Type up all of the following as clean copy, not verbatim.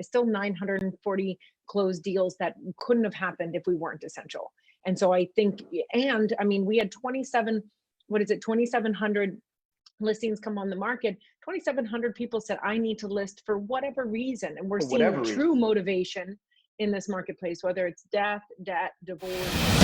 is still 940 closed deals that couldn't have happened if we weren't essential. And so I think, and I mean, we had 2,700 listings come on the market. 2,700 people said, I need to list for whatever reason. And we're seeing true motivation in this marketplace, whether it's death, debt, divorce.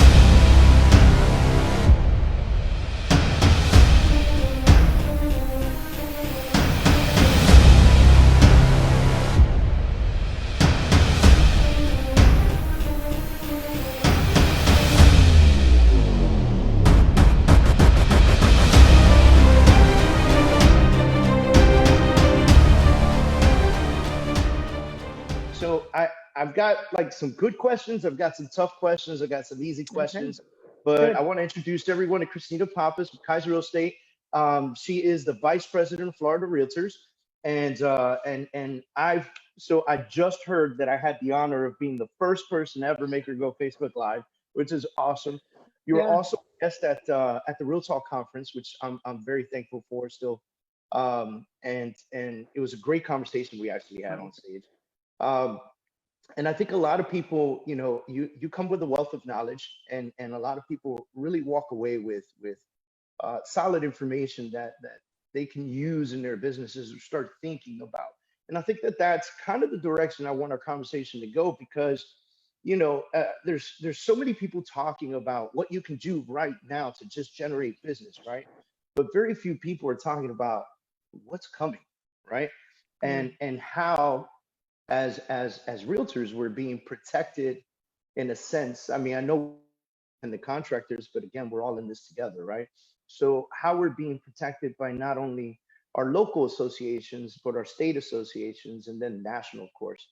So I've got like some good questions. I've got some tough questions. I've got some easy questions, but I want to introduce everyone to Christina Pappas with Kaiser Real Estate. She is the Vice President of Florida Realtors. And I just heard that I had the honor of being the first person to ever make her go Facebook Live, which is awesome. You were also a guest at the Real Talk conference, which I'm very thankful for still. And it was a great conversation we actually had on stage. And I think a lot of people, you know, you come with a wealth of knowledge, and a lot of people really walk away with solid information that they can use in their businesses or start thinking about. And I think that that's kind of the direction I want our conversation to go, because, you know, there's so many people talking about what you can do right now to just generate business, right? But very few people are talking about what's coming, right? And how as realtors we're being protected in a sense. I mean, I know and the contractors, but again, we're all in this together, right? So how we're being protected by not only our local associations, but our state associations, and then national, of course,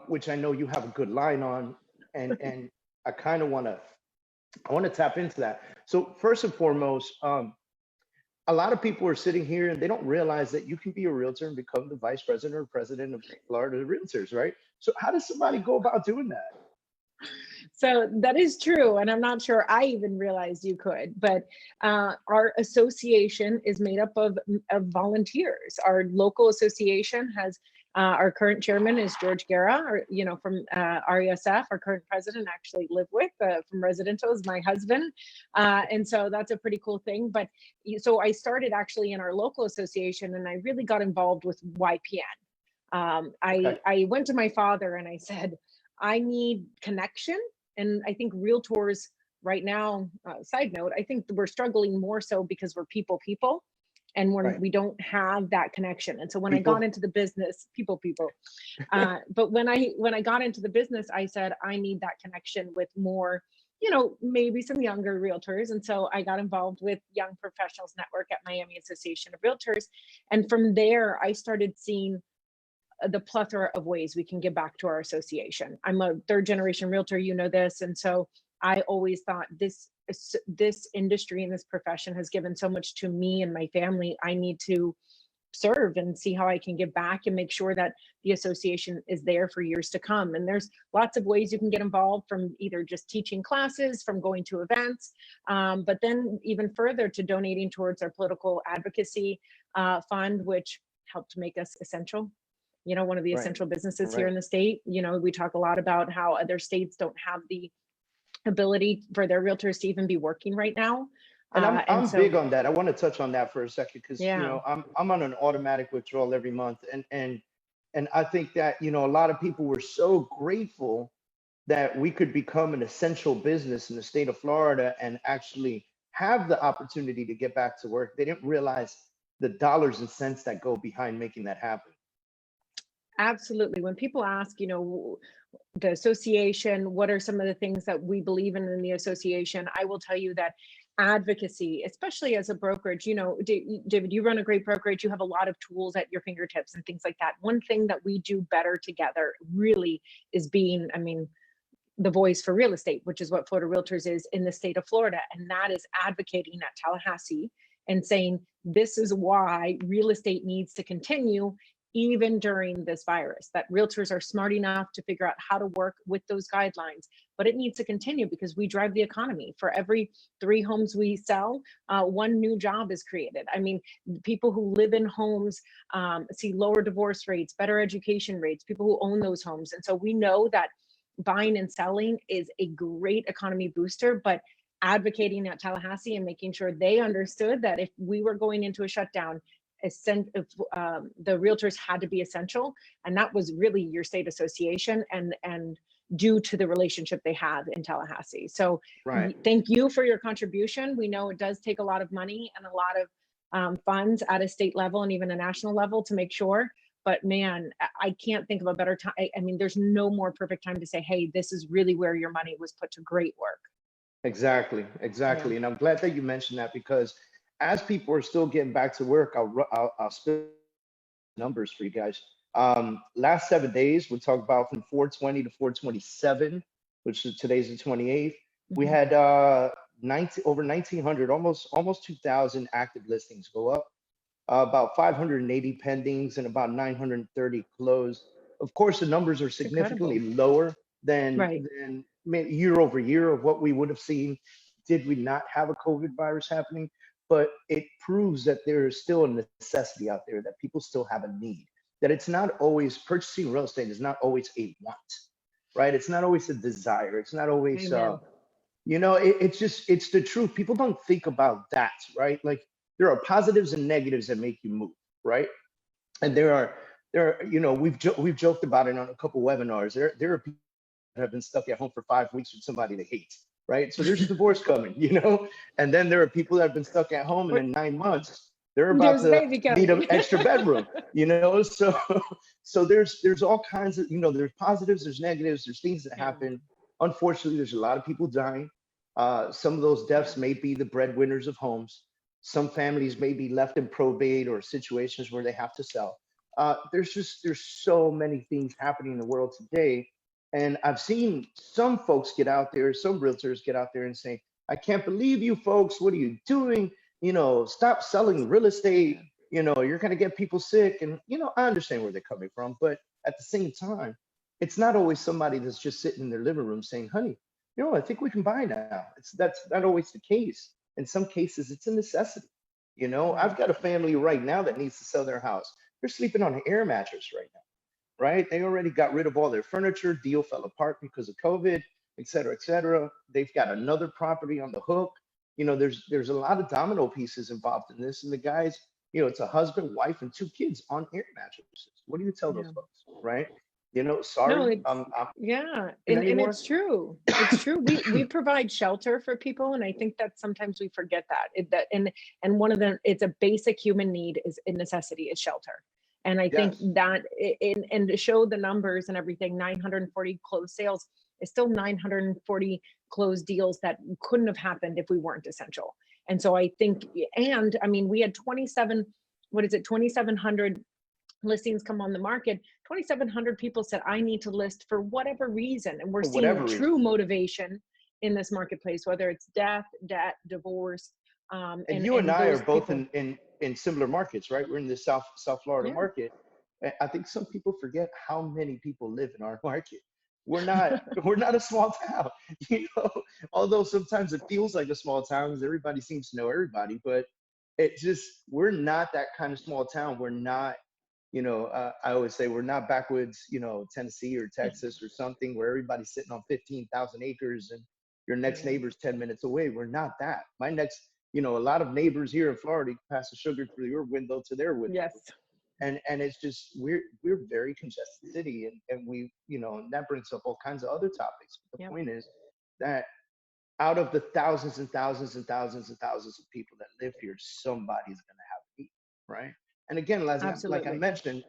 which I know you have a good line on, and I kind of want to tap into that. So first and foremost, a lot of people are sitting here and they don't realize that you can be a realtor and become the vice president or president of Florida Realtors, right? So how does somebody go about doing that? So that is true. And I'm not sure I even realized you could, but our association is made up of volunteers. Our local association has, our current chairman is George Guerra, from RESF. Our current president actually lived with from residential is my husband. And so that's a pretty cool thing. But so I started actually in our local association, and I really got involved with YPN. I went to my father and I said, I need connection. And I think realtors right now, side note, I think we're struggling more so because we're people, and we don't have that connection. And so when I got into the business, but when I got into the business, I said, I need that connection with more, maybe some younger realtors. And so I got involved with Young Professionals Network at Miami Association of Realtors. And from there, I started seeing the plethora of ways we can give back to our association. I'm a third generation realtor, you know this. And so I always thought this industry and this profession has given so much to me and my family. I need to serve and see how I can give back and make sure that the association is there for years to come. And there's lots of ways you can get involved, from either just teaching classes, from going to events, but then even further to donating towards our political advocacy fund, which helped make us essential. One of the essential businesses here in the state. We talk a lot about how other states don't have the ability for their realtors to even be working right now. And I'm big on that. I want to touch on that for a second, because I'm on an automatic withdrawal every month, and I think that a lot of people were so grateful that we could become an essential business in the state of Florida and actually have the opportunity to get back to work. They didn't realize the dollars and cents that go behind making that happen. Absolutely. When people ask, the association, what are some of the things that we believe in the association? I will tell you that advocacy, especially as a brokerage, David, you run a great brokerage. You have a lot of tools at your fingertips and things like that. One thing that we do better together really is being, the voice for real estate, which is what Florida Realtors is in the state of Florida. And that is advocating at Tallahassee and saying, this is why real estate needs to continue even during this virus, that realtors are smart enough to figure out how to work with those guidelines. But it needs to continue because we drive the economy. For every 3 homes we sell, 1 new job is created. I mean, people who live in homes see lower divorce rates, better education rates, people who own those homes. And so we know that buying and selling is a great economy booster, but advocating at Tallahassee and making sure they understood that if we were going into a shutdown, the realtors had to be essential, and that was really your state association and due to the relationship they have in Tallahassee. So Right. thank you for your contribution. We know it does take a lot of money and a lot of funds at a state level and even a national level to make sure. But man, I can't think of a better time. I mean, there's no more perfect time to say, hey, this is really where your money was put to great work. Exactly, exactly. And I'm glad that you mentioned that, because as people are still getting back to work, I'll spit numbers for you guys. Last 7 days, we talk about from 420 to 427, which is today's the 28th. We had over 1,900, almost 2,000 active listings go up, about 580 pendings, and about 930 closed. Of course, the numbers are significantly lower than year over year of what we would have seen did we not have a COVID virus happening. But it proves that there is still a necessity out there, that people still have a need, that it's not always purchasing real estate is not always a want, right? It's not always a desire. It's not always, it's the truth. People don't think about that, right? Like, there are positives and negatives that make you move, right? And there are, we've joked about it on a couple webinars. There are people that have been stuck at home for 5 weeks with somebody they hate, right? So there's a divorce coming, and then there are people that have been stuck at home, and in 9 months they're about to need an extra bedroom, So there's all kinds of, there's positives, there's negatives, there's things that happen. Unfortunately, there's a lot of people dying. Some of those deaths may be the breadwinners of homes. Some families may be left in probate or situations where they have to sell. There's so many things happening in the world today. And I've seen some folks get out there, some realtors get out there and say, I can't believe you folks, what are you doing? Stop selling real estate. You're going to get people sick. And, I understand where they're coming from. But at the same time, it's not always somebody that's just sitting in their living room saying, honey, I think we can buy now. That's not always the case. In some cases, it's a necessity. I've got a family right now that needs to sell their house. They're sleeping on an air mattress right now, right? They already got rid of all their furniture. Deal fell apart because of COVID, et cetera, et cetera. They've got another property on the hook. There's a lot of domino pieces involved in this. And the guys, it's a husband, wife, and 2 kids on air mattresses. What do you tell those folks, right? Sorry. No, and it's true. It's true. We provide shelter for people, and I think that sometimes we forget that. And one of the, it's a basic human need, is a necessity, is shelter. And I think that and to show the numbers and everything, 940 closed sales is still 940 closed deals that couldn't have happened if we weren't essential. And so I think, and I mean, we had 2,700 listings come on the market. 2,700 people said, I need to list for whatever reason. And we're seeing true motivation in this marketplace, whether it's death, divorce. And you and I are both in similar markets, right? We're in the South Florida market. I think some people forget how many people live in our market. We're not a small town, although sometimes it feels like a small town because everybody seems to know everybody, but we're not that kind of small town. We're not, I always say we're not backwoods, Tennessee or Texas or something where everybody's sitting on 15,000 acres and your next neighbor's 10 minutes away. We're not that. My next, a lot of neighbors here in Florida pass the sugar through your window to their window. Yes. And it's just, we're very congested city, and we, and that brings up all kinds of other topics. But the point is that out of the thousands and thousands and thousands and thousands of people that live here, somebody's going to have to eat, right? And again, like I mentioned,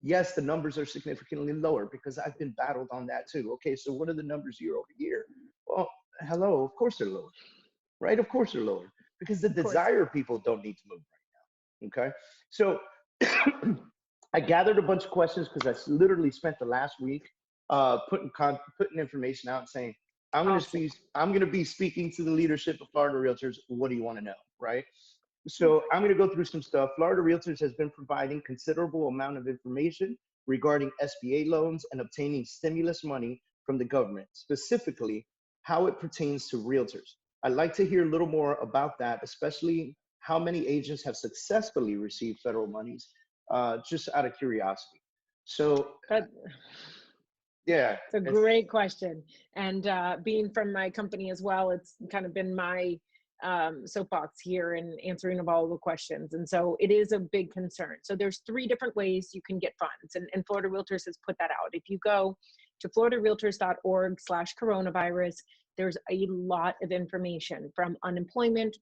yes, the numbers are significantly lower because I've been battled on that too. Okay, so what are the numbers year over year? Well, hello, of course they're lower, right? Of course they're lower because the desire people don't need to move right now. Okay, so I gathered a bunch of questions because I literally spent the last week putting information out and saying, I'm going to be speaking to the leadership of Florida Realtors. What do you want to know, right? So I'm going to go through some stuff. Florida Realtors has been providing considerable amount of information regarding SBA loans and obtaining stimulus money from the government, specifically how it pertains to realtors. I'd like to hear a little more about that, especially how many agents have successfully received federal monies, just out of curiosity. So, That, yeah. it's a great question. And being from my company as well, it's kind of been my soapbox here in answering of all the questions. And so it is a big concern. So there's 3 different ways you can get funds, and Florida Realtors has put that out. If you go to floridarealtors.org/coronavirus, there's a lot of information from unemployment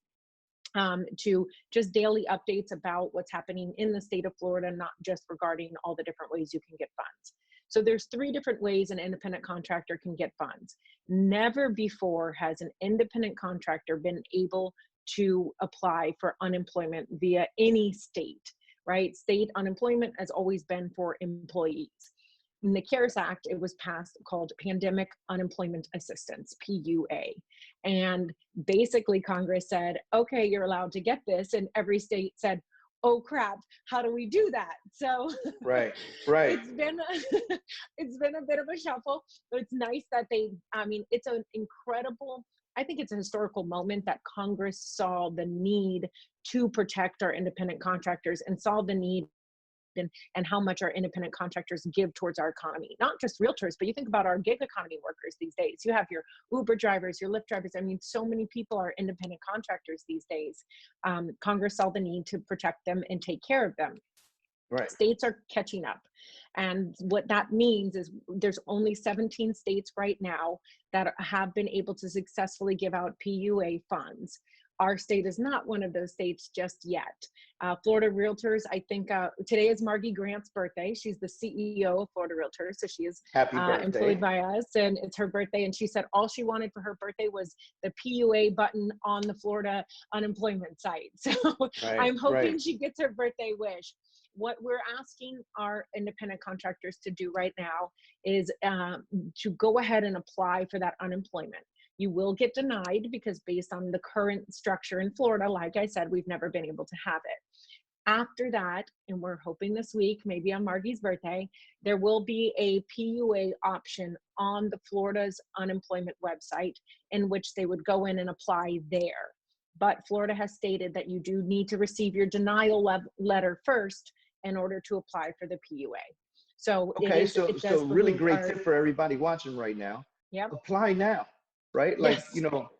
to just daily updates about what's happening in the state of Florida, not just regarding all the different ways you can get funds. So there's 3 different ways an independent contractor can get funds. Never before has an independent contractor been able to apply for unemployment via any state, right? State unemployment has always been for employees. In the CARES Act, it was passed called Pandemic Unemployment Assistance, PUA. And basically Congress said, okay, you're allowed to get this. And every state said, oh crap, how do we do that? So right. it's been a bit of a shuffle, but it's nice that it's an incredible, I think it's a historical moment that Congress saw the need to protect our independent contractors and saw the need and how much our independent contractors give towards our economy. Not just realtors, but you think about our gig economy workers these days. You have your Uber drivers, your Lyft drivers. I mean, so many people are independent contractors these days. Congress saw the need to protect them and take care of them. Right. States are catching up. And what that means is there's only 17 states right now that have been able to successfully give out PUA funds. Our state is not one of those states just yet. Florida Realtors, I think today is Margie Grant's birthday. She's the CEO of Florida Realtors. So she is employed by us, and it's her birthday. And she said all she wanted for her birthday was the PUA button on the Florida unemployment site. So I'm hoping she gets her birthday wish. What we're asking our independent contractors to do right now is to go ahead and apply for that unemployment. You will get denied because based on the current structure in Florida, like I said, we've never been able to have it. After that, and we're hoping this week, maybe on Margie's birthday, there will be a PUA option on the Florida's unemployment website in which they would go in and apply there. But Florida has stated that you do need to receive your denial letter first in order to apply for the PUA. So okay, so really great tip for everybody watching right now. Yep. Apply now, right? Like,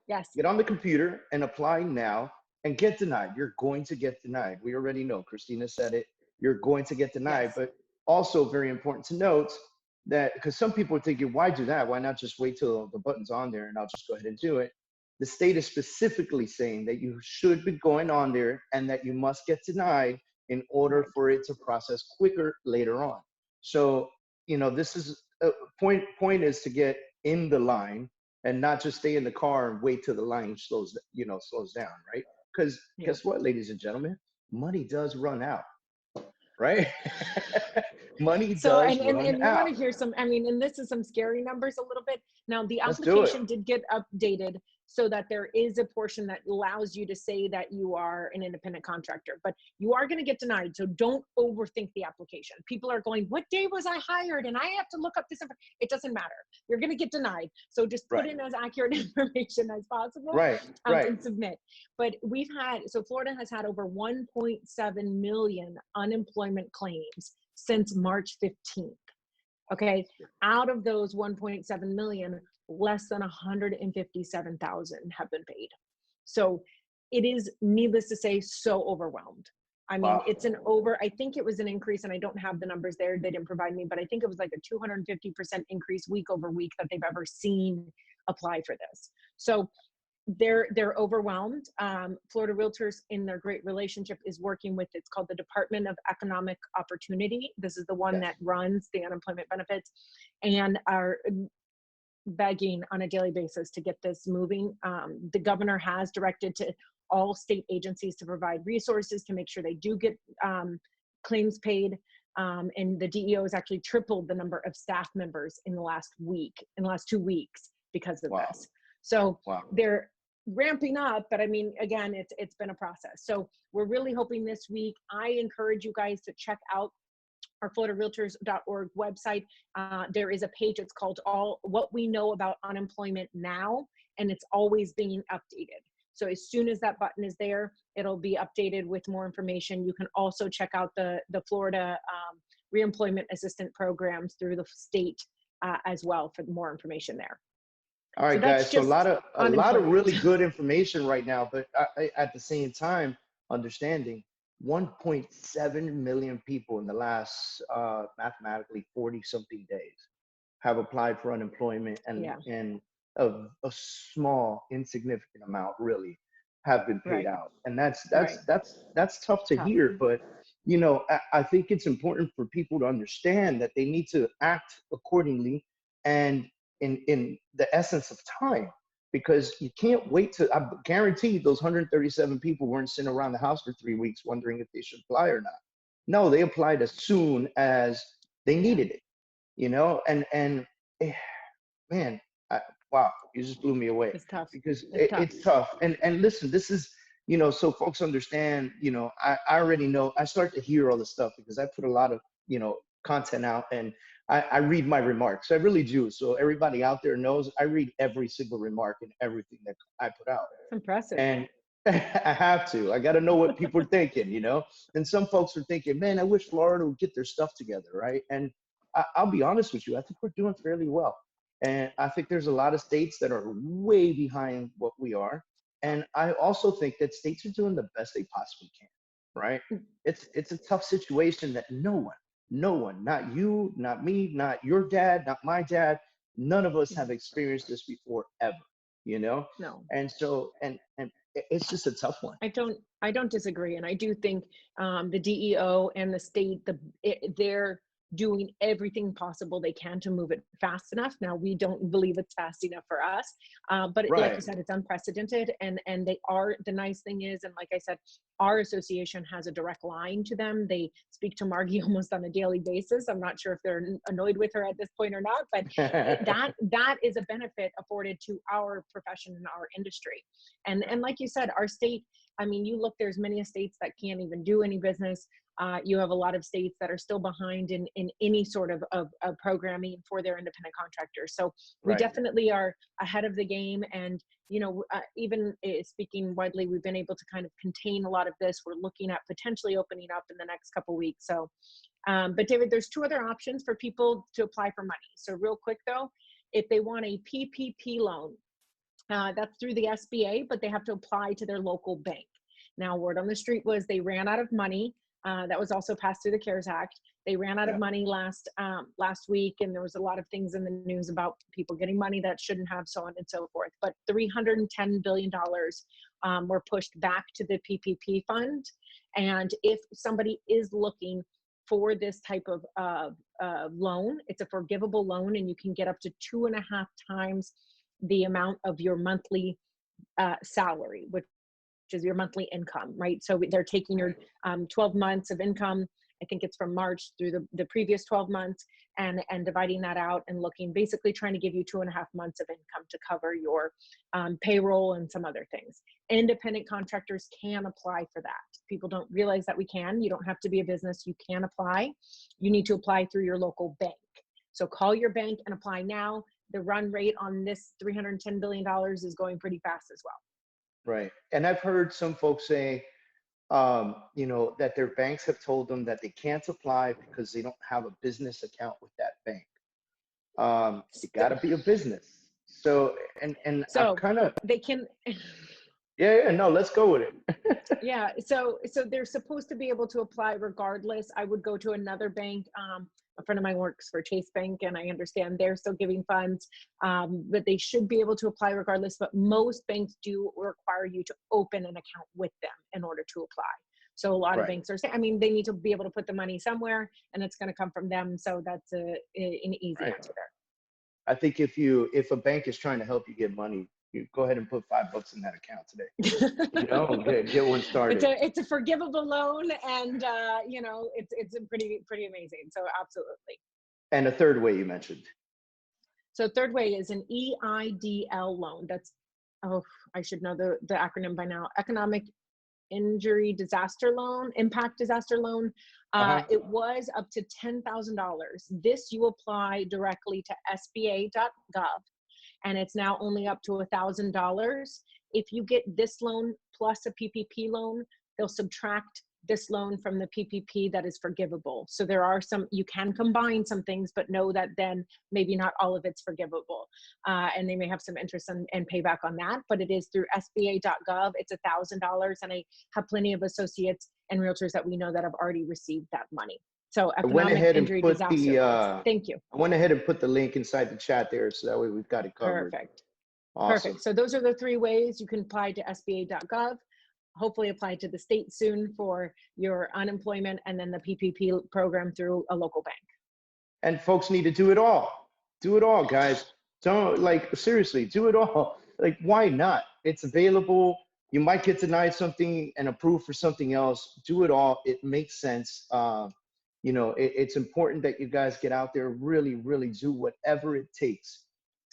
yes. Get on the computer and apply now and get denied. You're going to get denied. We already know, Christina said it, you're going to get denied. Yes. But also very important to note that, because some people are thinking, why do that? Why not just wait till the button's on there and I'll just go ahead and do it? The state is specifically saying that you should be going on there and that you must get denied in order for it to process quicker later on. So, this is point is to get in the line and not just stay in the car and wait till the line slows down, right? Because guess what, ladies and gentlemen, money does run out, right? Money does run out. And you want to hear some, and this is some scary numbers a little bit. Now the application did get updated so that there is a portion that allows you to say that you are an independent contractor, but you are going to get denied. So don't overthink the application. People are going, what day was I hired? And I have to look up this. It doesn't matter. You're going to get denied. So just put in as accurate information as possible and submit. But Florida has had over 1.7 million unemployment claims since March 15th. Okay. Out of those 1.7 million, less than 157,000 have been paid. So it is, needless to say, so overwhelmed. It's I think it was an increase, and I don't have the numbers there, they didn't provide me, but I think it was like a 250% increase week over week that they've ever seen apply for this. So they're overwhelmed. Florida Realtors, in their great relationship, is working with, it's called the Department of Economic Opportunity. This is the one that runs the unemployment benefits, and are begging on a daily basis to get this moving. The governor has directed to all state agencies to provide resources to make sure they do get claims paid. And the DEO has actually tripled the number of staff members in the last 2 weeks because of this. So ramping up, but I mean, again, it's been a process. So we're really hoping this week. I encourage you guys to check out our floridarealtors.org website. There is a page, it's called All What We Know About Unemployment Now, and it's always being updated. So as soon as that button is there, it'll be updated with more information. You can also check out the Florida reemployment assistant programs through the state as well for more information there. All right, So that's guys. So just a lot of really unemployment. good information right now, but at the same time, understanding 1.7 million people in the last mathematically 40 something days have applied for unemployment, Yeah. and a small insignificant amount really have been paid Right. out, and that's Right. tough to Tough. hear. But you know, I think it's important for people to understand that they need to act accordingly, and in the essence of time, because you can't wait to. I guarantee those 137 people weren't sitting around the house for 3 weeks wondering if they should apply or not. No, they applied as soon as they needed it. You know, and man, wow, you just blew me away, It's tough. because It's tough. it's tough. And listen, this is, you know, so folks understand, you know, I already know, I start to hear all this stuff because I put a lot of, you know, content out, and I read my remarks. I really do. So everybody out there knows I read every single remark and everything that I put out. It's impressive. And I have to. I got to know what people are thinking, you know. And some folks are thinking, man, I wish Florida would get their stuff together, right? And I'll be honest with you, I think we're doing fairly well. And I think there's a lot of states that are way behind what we are. And I also think that states are doing the best they possibly can, right? It's a tough situation that no one, not you, not me, not your dad, not my dad, none of us have experienced this before ever, you know? No. And so, and it's just a tough one. I don't disagree, and I do think the DEO and the state, they're doing everything possible they can to move it fast enough. Now, we don't believe it's fast enough for us, but like you said, it's unprecedented, and they are. The nice thing is, and like I said, our association has a direct line to them. They speak to Margie almost on a daily basis. I'm not sure if they're annoyed with her at this point or not, but that is a benefit afforded to our profession and our industry. And like you said, our state, I mean, you look, there's many states that can't even do any business. You have a lot of states that are still behind in any sort of programming for their independent contractors. So we definitely are ahead of the game. And, you know, even speaking widely, we've been able to kind of contain a lot of this. We're looking at potentially opening up in the next couple of weeks. So, but David, there's two other options for people to apply for money. So real quick though, if they want a PPP loan, that's through the SBA, but they have to apply to their local bank. Now, word on the street was they ran out of money. That was also passed through the CARES Act. They ran out of money last week, and there was a lot of things in the news about people getting money that shouldn't have, so on and so forth. But $310 billion were pushed back to the PPP fund. And if somebody is looking for this type of loan, it's a forgivable loan, and you can get up to 2.5 times the amount of your monthly salary, which is your monthly income, right? So they're taking your 12 months of income, I think it's from March through the previous 12 months, and dividing that out and looking, basically trying to give you 2.5 months of income to cover your payroll and some other things. Independent contractors can apply for that. People don't realize that we can. You don't have to be a business. You can apply. You need to apply through your local bank. So call your bank and apply now. The run rate on this $310 billion is going pretty fast as well. Right. And I've heard some folks say, you know, that their banks have told them that they can't apply because they don't have a business account with that bank. You got to be a business. So, and so kind of, they can. Yeah, no, let's go with it. Yeah. So they're supposed to be able to apply regardless. I would go to another bank. A friend of mine works for Chase Bank, and I understand they're still giving funds, but they should be able to apply regardless. But most banks do require you to open an account with them in order to apply. So a lot of banks are saying, I mean, they need to be able to put the money somewhere, and it's going to come from them. So that's an easy answer there. I think if a bank is trying to help you get money, you go ahead and put $5 in that account today. You know, get one started. It's a forgivable loan, and you know, it's a pretty amazing. So absolutely. And a third way you mentioned. So third way is an EIDL loan. That's oh, I should know the acronym by now. Economic Injury Disaster Loan, Impact Disaster Loan. It was up to $10,000. This you apply directly to SBA.gov, and it's now only up to $1,000. If you get this loan plus a PPP loan, they'll subtract this loan from the PPP that is forgivable. So there are some, you can combine some things, but know that then maybe not all of it's forgivable. And they may have some interest and payback on that, but it is through SBA.gov. It's $1,000. And I have plenty of associates and realtors that we know that have already received that money. So economic injury disaster. Thank you. I went ahead and put the link inside the chat there, so that way we've got it covered. Perfect. Awesome. Perfect. So those are the 3 ways you can apply to SBA.gov. Hopefully apply to the state soon for your unemployment, and then the PPP program through a local bank. And folks need to do it all. Do it all, guys. Don't, like, seriously, do it all. Like, why not? It's available. You might get denied something and approved for something else. Do it all. It makes sense. You know, it's important that you guys get out there, really, really do whatever it takes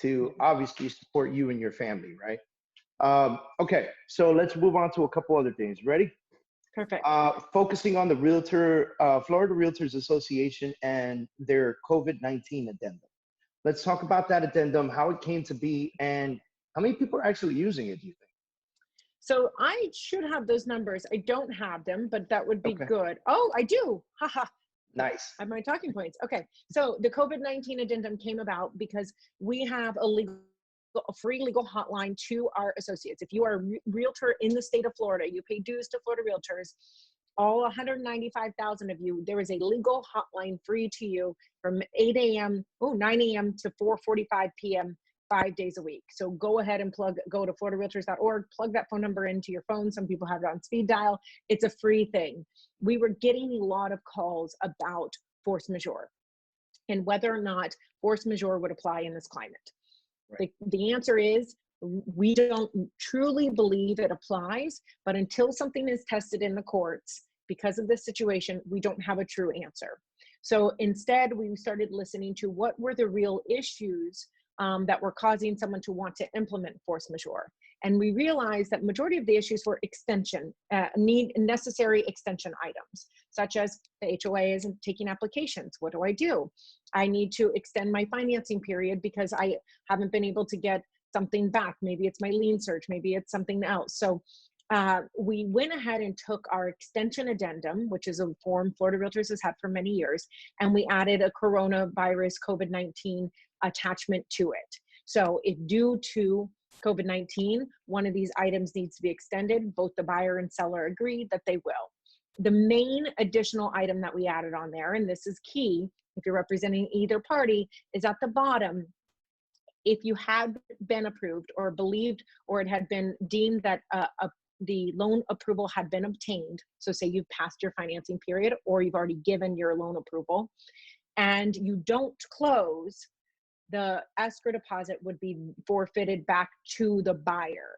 to obviously support you and your family, right? Okay, so let's move on to a couple other things. Ready? Perfect. Focusing on the Florida Realtors Association and their COVID-19 addendum. Let's talk about that addendum, how it came to be, and how many people are actually using it, do you think? So I should have those numbers. I don't have them, but that would be good. Oh, I do. Haha. Nice. I have my talking points. Okay. So the COVID-19 addendum came about because we have a free legal hotline to our associates. If you are a realtor in the state of Florida, you pay dues to Florida Realtors, all 195,000 of you, there is a legal hotline free to you from 9 a.m. to 4:45 p.m. 5 days a week. So go ahead and go to floridarealtors.org, plug that phone number into your phone. Some people have it on speed dial. It's a free thing. We were getting a lot of calls about force majeure and whether or not force majeure would apply in this climate. Right. The answer is we don't truly believe it applies, but until something is tested in the courts because of this situation, we don't have a true answer. So instead, we started listening to what were the real issues that were causing someone to want to implement force majeure. And we realized that majority of the issues were extension, necessary extension items, such as the HOA isn't taking applications. What do I do? I need to extend my financing period because I haven't been able to get something back. Maybe it's my lien search, maybe it's something else. So we went ahead and took our extension addendum, which is a form Florida Realtors has had for many years, and we added a coronavirus COVID-19 attachment to it. So if due to COVID-19, one of these items needs to be extended, both the buyer and seller agreed that they will. The main additional item that we added on there, and this is key if you're representing either party, is at the bottom. If you had been approved or believed, or it had been deemed that the loan approval had been obtained, so say you've passed your financing period or you've already given your loan approval, and you don't close, the escrow deposit would be forfeited back to the buyer.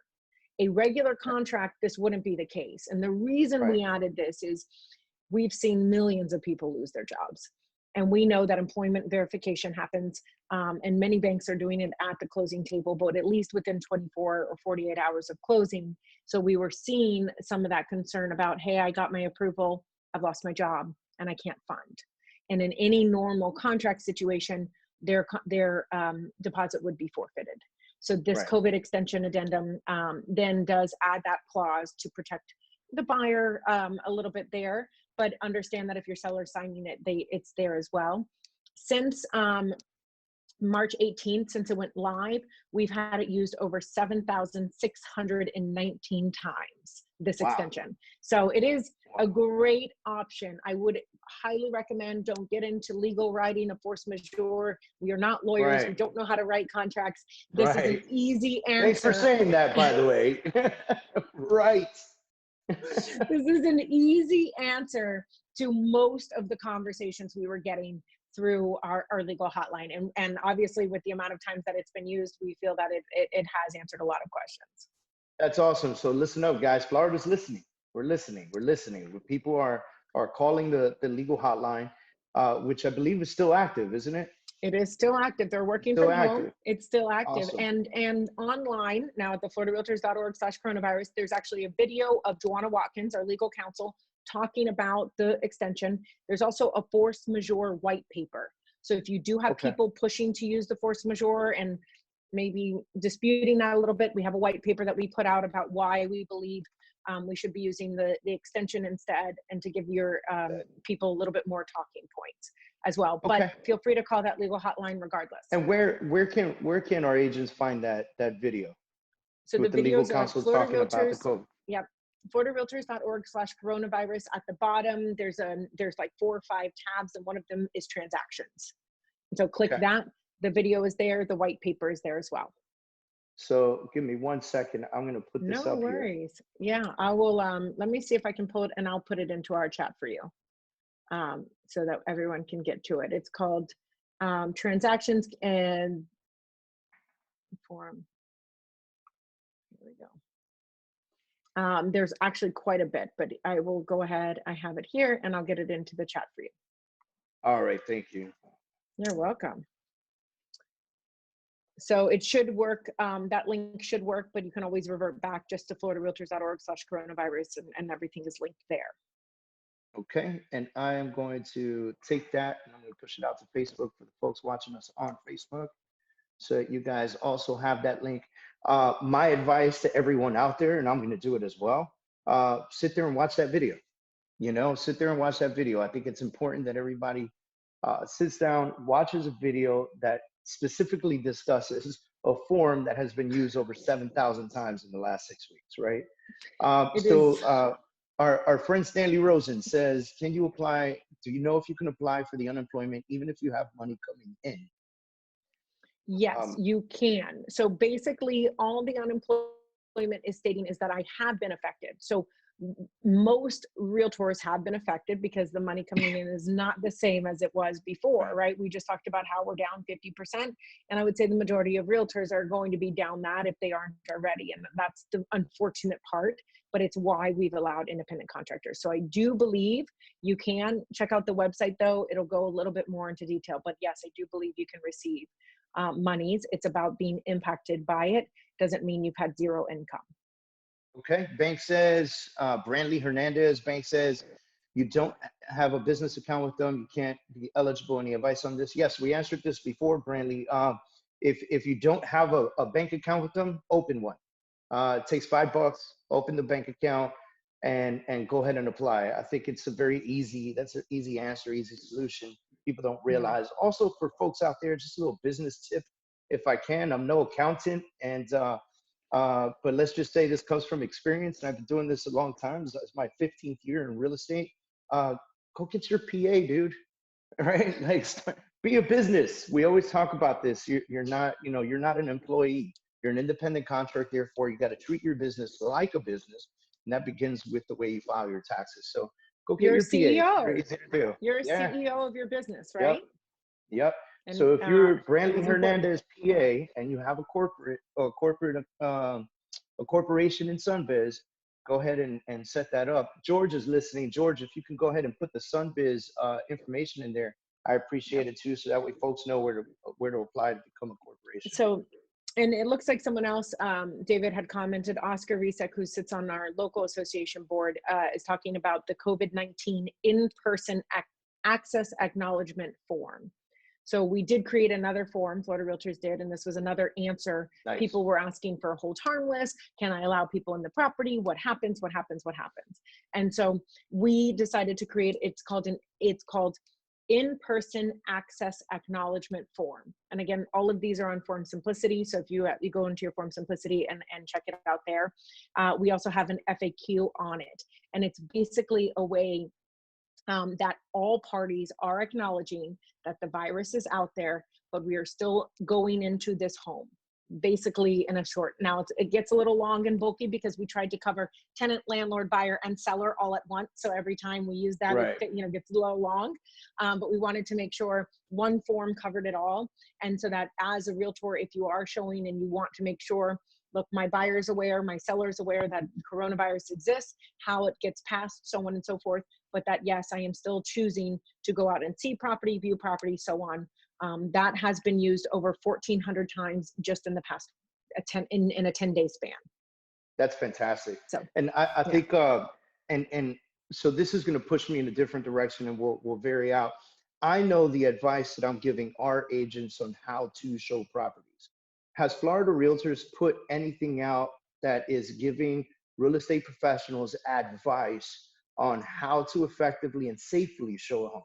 A regular contract, this wouldn't be the case. And the reason we added this is we've seen millions of people lose their jobs. And we know that employment verification happens, and many banks are doing it at the closing table, but at least within 24 or 48 hours of closing. So we were seeing some of that concern about, hey, I got my approval, I've lost my job, and I can't fund. And in any normal contract situation, their deposit would be forfeited. So this COVID extension addendum then does add that clause to protect the buyer a little bit there, but understand that if your seller is signing it, it's there as well. Since March 18th, since it went live, we've had it used over 7,619 times, this extension. So it is a great option. I would highly recommend, don't get into legal writing of force majeure. We are not lawyers. We don't know how to write contracts. This is an easy answer. Thanks for saying that, by the way. This is an easy answer to most of the conversations we were getting through our legal hotline. And obviously with the amount of times that it's been used, we feel that it has answered a lot of questions. That's awesome. So listen up, guys. Florida's listening. We're listening. People are calling the legal hotline, which I believe is still active, isn't it? It is still active. They're working Still from home. active. It's still active. Awesome. And online now at the floridarealtors.org/coronavirus, there's actually a video of Joanna Watkins, our legal counsel, talking about the extension. There's also a force majeure white paper. So if you do have Okay. people pushing to use the force majeure and maybe disputing that a little bit, we have a white paper that we put out about why we believe we should be using the extension instead, and to give your people a little bit more talking points as well. Okay. But feel free to call that legal hotline regardless. And where can our agents find that video So the with the legal videos are counsel Florida talking about the Realtors. code? Yep. floridarealtors.org/coronavirus. At the bottom, there's like 4 or 5 tabs, and one of them is transactions. So click Okay. that. The video is there. The white paper is there as well. So give me 1 second. I'm going to put this No up here. worries. Yeah, I will. Let me see if I can pull it, and I'll put it into our chat for you, so that everyone can get to it. It's called transactions and form. Here we go. There's actually quite a bit, but I will go ahead. I have it here, and I'll get it into the chat for you. All right. Thank you. You're welcome. So it should work. That link should work, but you can always revert back just to floridarealtors.org/coronavirus, and everything is linked there. Okay. And I am going to take that and I'm going to push it out to Facebook for the folks watching us on Facebook, so that you guys also have that link. My advice to everyone out there, and I'm going to do it as well, sit there and watch that video. Sit there and watch that video. I think it's important that everybody sits down, watches a video that specifically discusses a form that has been used over 7,000 times in the last 6 weeks, right? Our friend Stanley Rosen says, do you know if you can apply for the unemployment even if you have money coming in? Yes, you can. So basically, all the unemployment is stating is that I have been affected. So most realtors have been affected because the money coming in is not the same as it was before, right? We just talked about how we're down 50%. And I would say the majority of realtors are going to be down that if they aren't already. And that's the unfortunate part, but it's why we've allowed independent contractors. So I do believe you can check out the website though. It'll go a little bit more into detail, but yes, I do believe you can receive monies. It's about being impacted by it. Doesn't mean you've had zero income. Okay. Bank says, Brandley Hernandez, bank says, you don't have a business account with them, you can't be eligible. Any advice on this? Yes, we answered this before, Brandley. If you don't have a bank account with them, open one. It takes $5, open the bank account and go ahead and apply. I think it's that's an easy answer, easy solution. People don't realize. Also for folks out there, just a little business tip, if I can. I'm no accountant, but let's just say this comes from experience, and I've been doing this a long time. It's my 15th year in real estate. Go get your PA, dude. All right, like be a business. We always talk about this. You're not an employee. You're an independent contractor. Therefore, you got to treat your business like a business, and that begins with the way you file your taxes. So go get your CEO. PA. Easy to do. You're a Yeah. CEO of your business, right? Yep. And, so if you're Brandley it's Hernandez, PA, and you have a corporation in Sunbiz, go ahead and set that up. George is listening. George, if you can go ahead and put the Sunbiz information in there, I appreciate it too. So that way folks know where to apply to become a corporation. So, and it looks like someone else, David had commented, Oscar Risek, who sits on our local association board, is talking about the COVID-19 in-person access acknowledgement form. So we did create another form, Florida Realtors did, and this was another answer. Nice. People were asking for a hold harmless. Can I allow people in the property? What happens? What happens? What happens? And so we decided to create, it's called in-person access acknowledgement form. And again, all of these are on Form Simplicity. So if you go into your Form Simplicity and check it out there, we also have an FAQ on it. And it's basically a way that all parties are acknowledging that the virus is out there, but we are still going into this home. Basically, in a short, now it gets a little long and bulky because we tried to cover tenant, landlord, buyer, and seller all at once. So every time we use that, right, it gets a little long. But we wanted to make sure one form covered it all. And so that as a realtor, if you are showing and you want to make sure, look, my buyer's aware, my seller's aware that coronavirus exists, how it gets passed, so on and so forth. But that, yes, I am still choosing to go out and see property, view property, so on. That has been used over 1,400 times just in the past in a 10-day span. That's fantastic. So, And I yeah. think, and so this is going to push me in a different direction, and we'll vary out. I know the advice that I'm giving our agents on how to show properties. Has Florida Realtors put anything out that is giving real estate professionals advice on how to effectively and safely show a home?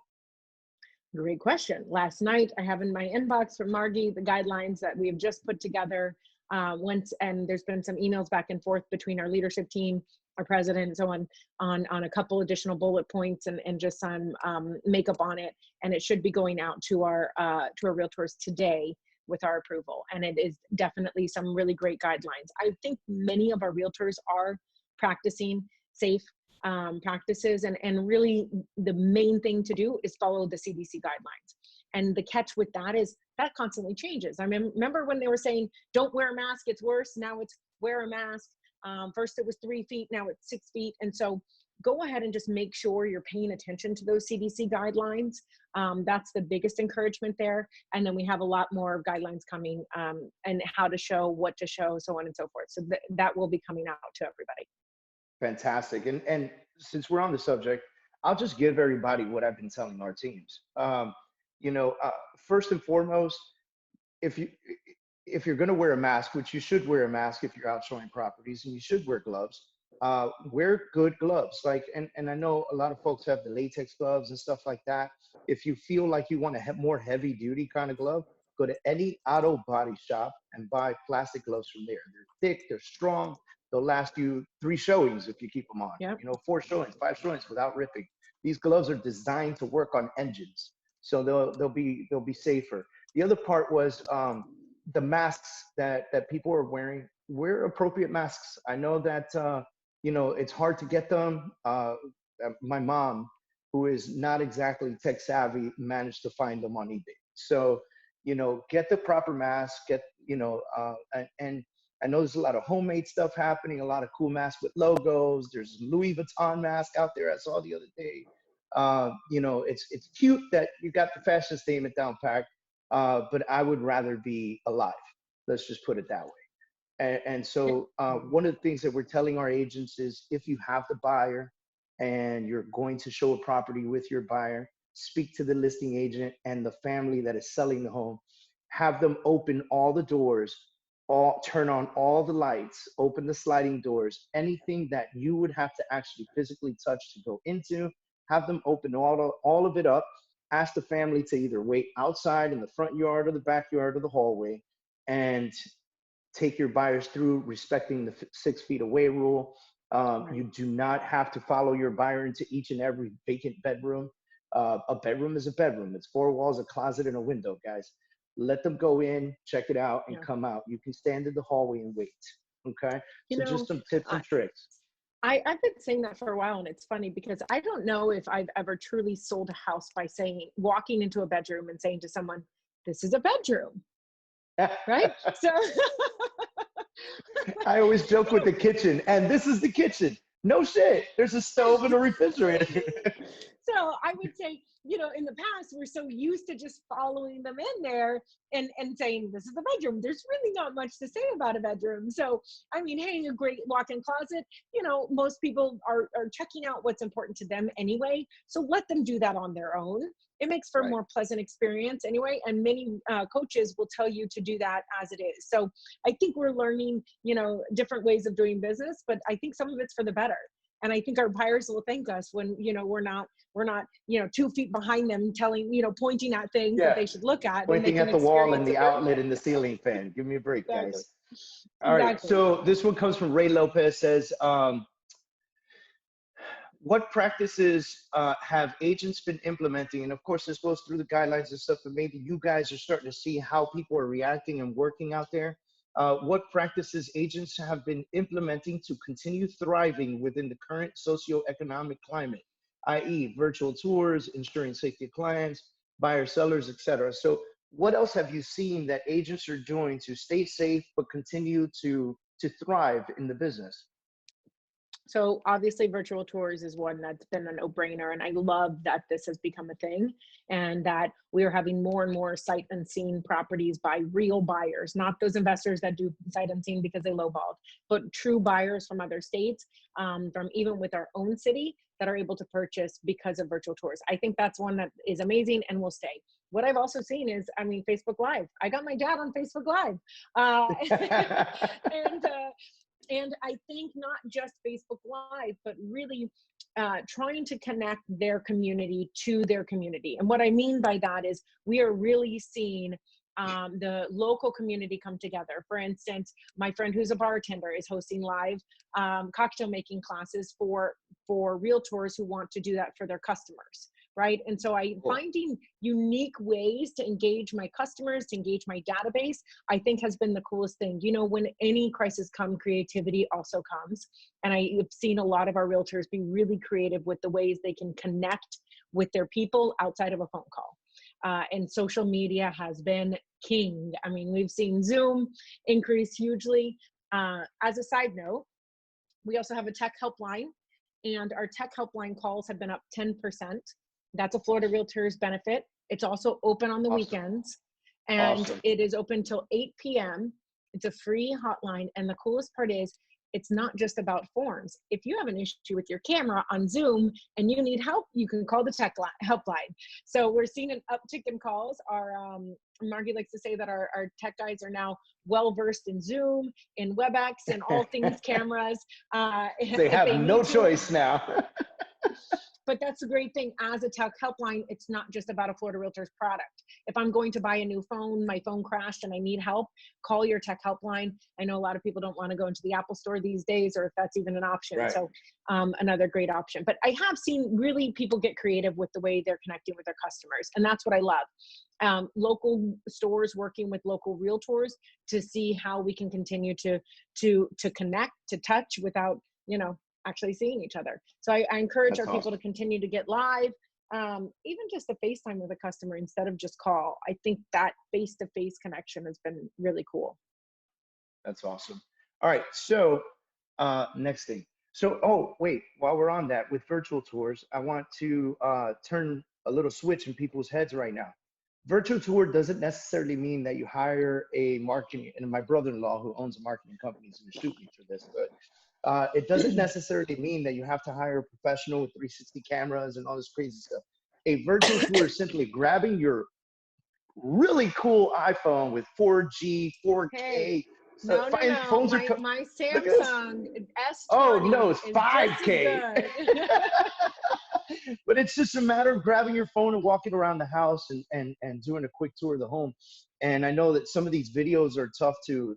Great question. Last night, I have in my inbox from Margie the guidelines that we have just put together. And there's been some emails back and forth between our leadership team, our president, and so on a couple additional bullet points and just some makeup on it. And it should be going out to our realtors today with our approval. And it is definitely some really great guidelines. I think many of our realtors are practicing safe practices, and really the main thing to do is follow the CDC guidelines. And the catch with that is that constantly changes. I remember when they were saying, don't wear a mask, it's worse. Now it's wear a mask. First it was 3 feet, now it's 6 feet. And so go ahead and just make sure you're paying attention to those CDC guidelines. That's the biggest encouragement there. And then we have a lot more guidelines coming and how to show, what to show, so on and so forth. So that will be coming out to everybody. Fantastic. And since we're on the subject, I'll just give everybody what I've been telling our teams. First and foremost, if you're going to wear a mask, which you should wear a mask if you're out showing properties, and you should wear gloves, wear good gloves. And I know a lot of folks have the latex gloves and stuff like that. If you feel like you want to have more heavy duty kind of glove, go to any auto body shop and buy plastic gloves from there. They're thick, they're strong. They'll last you 3 showings if you keep them on. Yep. 4 showings, 5 showings without ripping. These gloves are designed to work on engines, so they'll be safer. The other part was the masks that people are wearing. Wear appropriate masks. I know that it's hard to get them. My mom, who is not exactly tech savvy, managed to find them on eBay. So get the proper mask. And I know there's a lot of homemade stuff happening, a lot of cool masks with logos. There's Louis Vuitton mask out there I saw the other day. It's cute that you got the fashion statement down packed, but I would rather be alive. Let's just put it that way. And so one of the things that we're telling our agents is, if you have the buyer and you're going to show a property with your buyer, speak to the listing agent and the family that is selling the home. Have them open all the doors, turn on all the lights, open the sliding doors, anything that you would have to actually physically touch to go into, have them open all of it up. Ask the family to either wait outside in the front yard or the backyard or the hallway, and take your buyers through, respecting the 6 feet away rule. You do not have to follow your buyer into each and every vacant bedroom. A bedroom is a bedroom. It's 4 walls, a closet, and a window, guys. Let them go in, check it out, and come out. You can stand in the hallway and wait. Okay. So just some tips and tricks. I've been saying that for a while, and it's funny because I don't know if I've ever truly sold a house by walking into a bedroom and saying to someone, "This is a bedroom," right? So I always joke with the kitchen, and this is the kitchen. No shit. There's a stove and a refrigerator. So I would say, in the past, we're so used to just following them in there and saying, this is the bedroom. There's really not much to say about a bedroom. So, hey, a great walk-in closet, most people are checking out what's important to them anyway. So let them do that on their own. It makes for a more pleasant experience anyway. And many coaches will tell you to do that as it is. So I think we're learning, different ways of doing business, but I think some of it's for the better. And I think our buyers will thank us when, we're not 2 feet behind them pointing at things that they should look at. Pointing at the wall and the outlet and the ceiling fan. Give me a break, guys. All right. So this one comes from Ray Lopez, says, what practices have agents been implementing? And of course, this goes through the guidelines and stuff, but maybe you guys are starting to see how people are reacting and working out there. What practices agents have been implementing to continue thriving within the current socioeconomic climate, i.e. virtual tours, ensuring safety of clients, buyers, sellers, etc. So what else have you seen that agents are doing to stay safe but continue to thrive in the business? So obviously virtual tours is one that's been a no-brainer, and I love that this has become a thing, and that we are having more and more sight unseen properties by real buyers, not those investors that do sight unseen because they lowballed, but true buyers from other states, from even with our own city, that are able to purchase because of virtual tours. I think that's one that is amazing and will stay. What I've also seen is, I mean, Facebook Live. I got my dad on Facebook Live. And and I think not just Facebook Live, but really trying to connect their community to their community. And what I mean by that is we are really seeing the local community come together. For instance, my friend who's a bartender is hosting live cocktail making classes for realtors who want to do that for their customers. Right. And so finding unique ways to engage my customers, to engage my database, I think has been the coolest thing. You know, when any crisis comes, creativity also comes. And I've seen a lot of our realtors be really creative with the ways they can connect with their people outside of a phone call. And social media has been king. I mean, we've seen Zoom increase hugely. As a side note, we also have a tech helpline, and our tech helpline calls have been up 10%. That's a Florida Realtors benefit. It's also open on the weekends, and it is open till 8 p.m. It's a free hotline. And the coolest part is it's not just about forms. If you have an issue with your camera on Zoom and you need help, you can call the tech helpline. So we're seeing an uptick in calls. Our Margie likes to say that our tech guys are now well-versed in Zoom, in WebEx, and all things cameras. They have no choice now. But that's the great thing. As a tech helpline, it's not just about a Florida Realtors product. If I'm going to buy a new phone, my phone crashed and I need help, call your tech helpline. I know a lot of people don't want to go into the Apple store these days, or if that's even an option. Right. So another great option. But I have seen really people get creative with the way they're connecting with their customers. And that's what I love. Local stores working with local realtors to see how we can continue to connect, to touch without, you know, actually seeing each other. So I encourage our people to continue to get live, even just a FaceTime with a customer instead of just call. I think that face-to-face connection has been really cool. That's awesome. All right, so next thing. So, oh, wait, while we're on that, with virtual tours, I want to turn a little switch in people's heads right now. Virtual tour doesn't necessarily mean that you hire a marketing, and my brother-in-law who owns a marketing company is going to shoot me for this, but it doesn't necessarily mean that you have to hire a professional with 360 cameras and all this crazy stuff. A virtual tour is simply grabbing your really cool iPhone with 4G, 4K. Hey, no. Phones my Samsung S20 oh no, it's is 5K. But it's just a matter of grabbing your phone and walking around the house and doing a quick tour of the home. And I know that some of these videos are tough to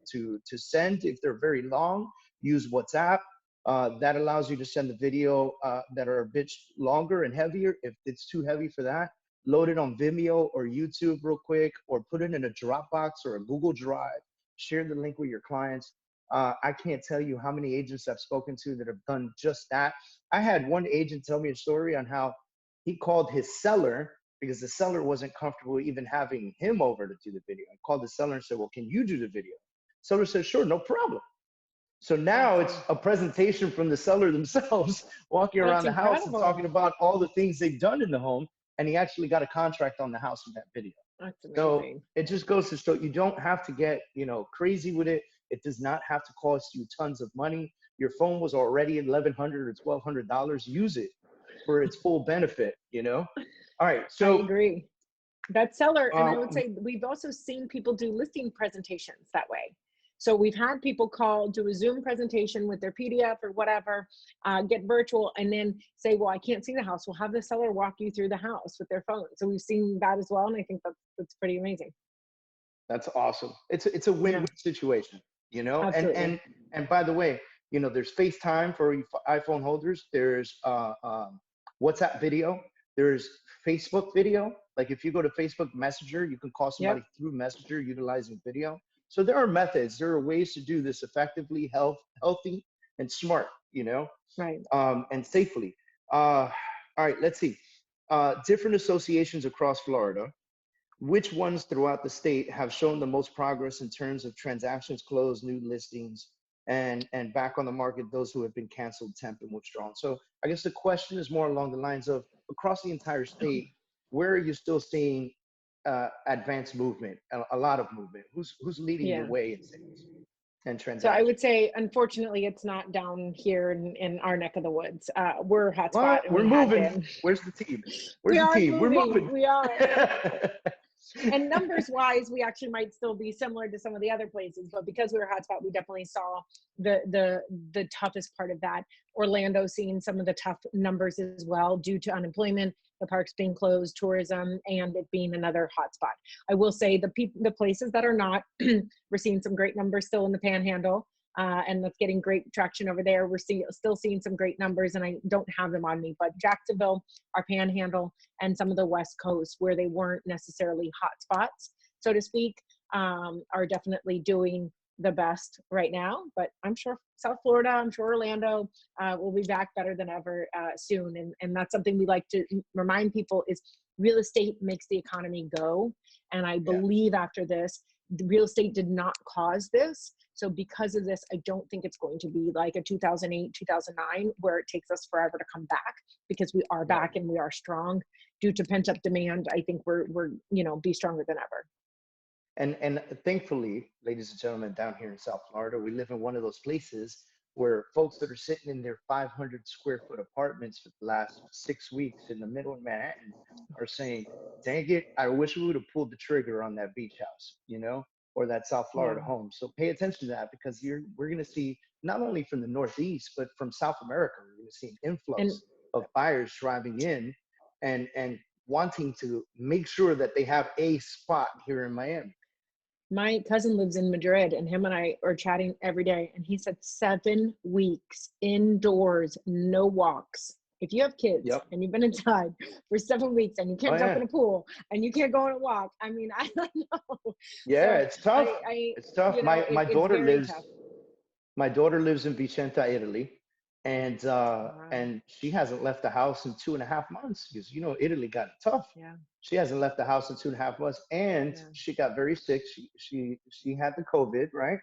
send if they're very long. Use WhatsApp. That allows you to send the video that are a bit longer and heavier. If it's too heavy for that, load it on Vimeo or YouTube real quick, or put it in a Dropbox or a Google Drive. Share the link with your clients. I can't tell you how many agents I've spoken to that have done just that. I had one agent tell me a story on how he called his seller because the seller wasn't comfortable even having him over to do the video. I called the seller and said, well, can you do the video? Seller said, sure, no problem. So now it's a presentation from the seller themselves walking around the house and talking about all the things they've done in the home. And he actually got a contract on the house in that video. That's amazing. So it just goes to show you don't have to get, you know, crazy with it. It does not have to cost you tons of money. Your phone was already $1,100 or $1,200. Use it for its full benefit, you know? All right. So I agree. That seller, and I would say we've also seen people do listing presentations that way. So we've had people call, do a Zoom presentation with their PDF or whatever, get virtual, and then say, well, I can't see the house. We'll have the seller walk you through the house with their phone. So we've seen that as well. And I think that's pretty amazing. That's awesome. It's a win-win situation, you know? Absolutely. And by the way, you know, there's FaceTime for iPhone holders. There's WhatsApp video. There's Facebook video. Like if you go to Facebook Messenger, you can call somebody through Messenger utilizing video. So there are methods, there are ways to do this effectively, healthy, and smart, you know, right? And safely. All right, let's see. Different associations across Florida. Which ones throughout the state have shown the most progress in terms of transactions closed, new listings, and back on the market those who have been canceled, temp, and withdrawn. So I guess the question is more along the lines of across the entire state, where are you still seeing advanced movement, a lot of movement? Who's leading the Yeah. way in sales and So I transactions? would say, unfortunately, it's not down here in our neck of the woods. We're a hotspot, What? and We're we have moving. been. Where's the team? We Where's the are team? We're moving. moving. We are. And numbers wise, we actually might still be similar to some of the other places, but because we were a hotspot, we definitely saw the toughest part of that. Orlando seeing some of the tough numbers as well due to unemployment, the parks being closed, tourism, and it being another hotspot. I will say the places that are not, we're seeing some great numbers still in the Panhandle. And that's getting great traction over there. We're still seeing some great numbers, and I don't have them on me, but Jacksonville, our Panhandle, and some of the West Coast where they weren't necessarily hot spots, so to speak, are definitely doing the best right now. But I'm sure South Florida, I'm sure Orlando will be back better than ever soon. And that's something we like to remind people is real estate makes the economy go. And I believe after this, the real estate did not cause this. So because of this, I don't think it's going to be like a 2008, 2009, where it takes us forever to come back, because we are back and we are strong due to pent up demand. I think we're be stronger than ever. And thankfully, ladies and gentlemen, down here in South Florida, we live in one of those places where folks that are sitting in their 500 square foot apartments for the last 6 weeks in the middle of Manhattan are saying, dang it, I wish we would have pulled the trigger on that beach house, or that South Florida home. So pay attention to that, because we're going to see, not only from the Northeast, but from South America, we're going to see an influx of buyers driving in and wanting to make sure that they have a spot here in Miami. My cousin lives in Madrid, and him and I are chatting every day, and he said 7 weeks indoors, no walks. If you have kids and you've been inside for 7 weeks and you can't jump in a pool and you can't go on a walk, I mean, I don't know. Yeah, So it's tough. It's tough. My daughter lives. Tough. My daughter lives in Vicenza, Italy, and and she hasn't left the house in 2.5 months, because Italy got tough. Yeah. She hasn't left the house in 2.5 months, and she got very sick. She had the COVID, right?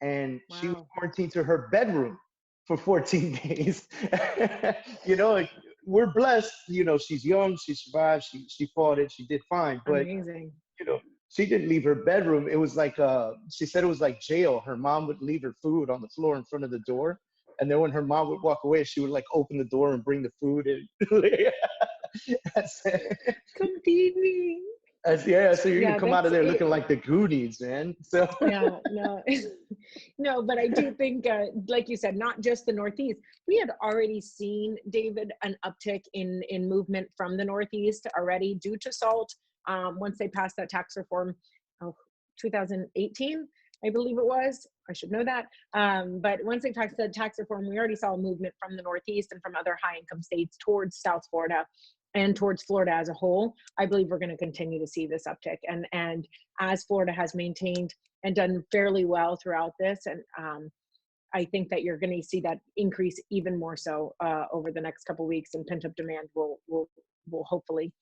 And she was quarantined to her bedroom for 14 days. We're blessed. She's young. She survived. She fought it. She did fine. But amazing. She didn't leave her bedroom. It was like she said it was like jail. Her mom would leave her food on the floor in front of the door, and then when her mom would walk away, she would like open the door and bring the food in. Come feed me. So you're gonna come out of there looking like the Goonies, man. So no, but I do think, like you said, not just the Northeast. We had already seen, David, an uptick in movement from the Northeast already due to SALT. Once they passed that tax reform, 2018, I believe it was. I should know that. But once they passed the tax reform, we already saw a movement from the Northeast and from other high income states towards South Florida and towards Florida as a whole. I believe we're going to continue to see this uptick. And as Florida has maintained and done fairly well throughout this, and I think that you're going to see that increase even more so over the next couple of weeks, and pent up demand will hopefully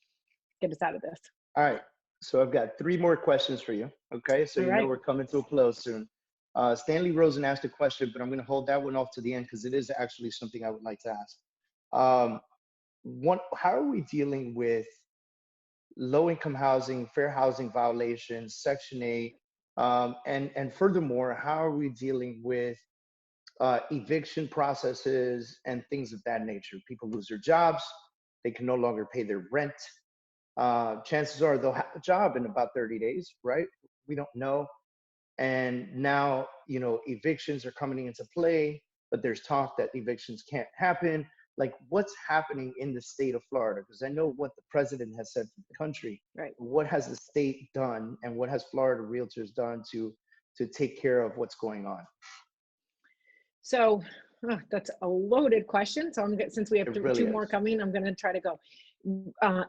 get us out of this. All right. So I've got 3 more questions for you. Okay. So know we're coming to a close soon. Stanley Rosen asked a question, but I'm going to hold that one off to the end, because it is actually something I would like to ask. How are we dealing with low-income housing, fair housing violations, Section 8, and furthermore, how are we dealing with eviction processes and things of that nature? People lose their jobs, they can no longer pay their rent. Chances are they'll have a job in about 30 days, right? We don't know. And now, evictions are coming into play, but there's talk that evictions can't happen. Like, what's happening in the state of Florida? Because I know what the president has said for the country. Right. What has the state done, and what has Florida Realtors done to take care of what's going on? So that's a loaded question. So since we have two more coming, I'm going to try to go.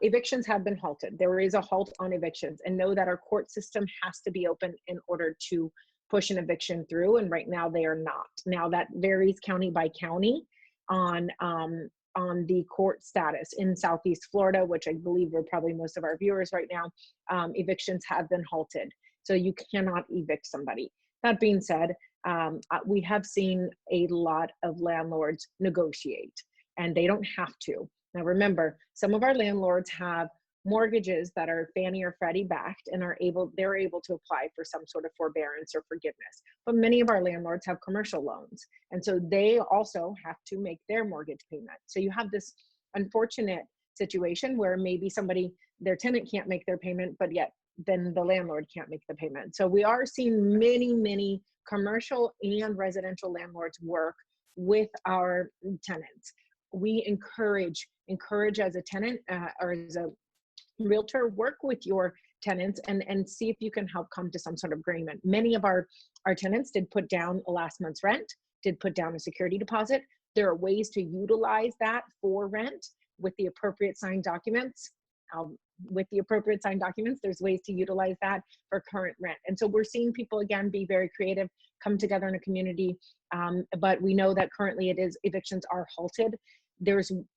Evictions have been halted. There is a halt on evictions, and know that our court system has to be open in order to push an eviction through. And right now they are not. Now that varies county by county on the court status. In Southeast Florida, which I believe are probably most of our viewers right now, evictions have been halted. So you cannot evict somebody. That being said, we have seen a lot of landlords negotiate, and they don't have to. Now remember, some of our landlords have mortgages that are Fannie or Freddie backed and they're able to apply for some sort of forbearance or forgiveness. But many of our landlords have commercial loans, and so they also have to make their mortgage payment. So you have this unfortunate situation where maybe their tenant can't make their payment, but yet then the landlord can't make the payment. So we are seeing many commercial and residential landlords work with our tenants. We encourage as a tenant or as a realtor, work with your tenants and see if you can help come to some sort of agreement. Many of our tenants did put down a last month's rent, did put down a security deposit. There are ways to utilize that for rent with the appropriate signed documents. There's ways to utilize that for current rent. And so we're seeing people, again, be very creative, come together in a community. But we know that currently evictions are halted.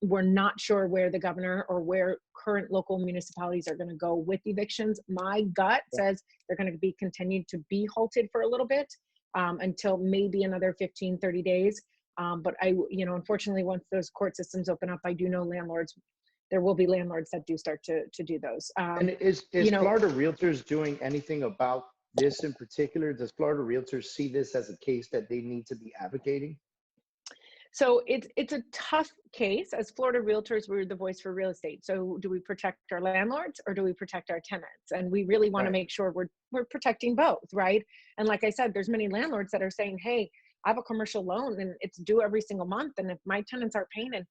We're not sure where the governor or where current local municipalities are going to go with evictions. My gut says they're going to be continued to be halted for a little bit until maybe another 15, 30 days. But unfortunately, once those court systems open up, I do know there will be landlords that do start to do those. And is Florida Realtors doing anything about this in particular? Does Florida Realtors see this as a case that they need to be advocating? So it's a tough case. As Florida Realtors, we're the voice for real estate. So do we protect our landlords or do we protect our tenants? And we really want to make sure we're protecting both, right? And like I said, there's many landlords that are saying, hey, I have a commercial loan and it's due every single month. And if my tenants aren't paying, and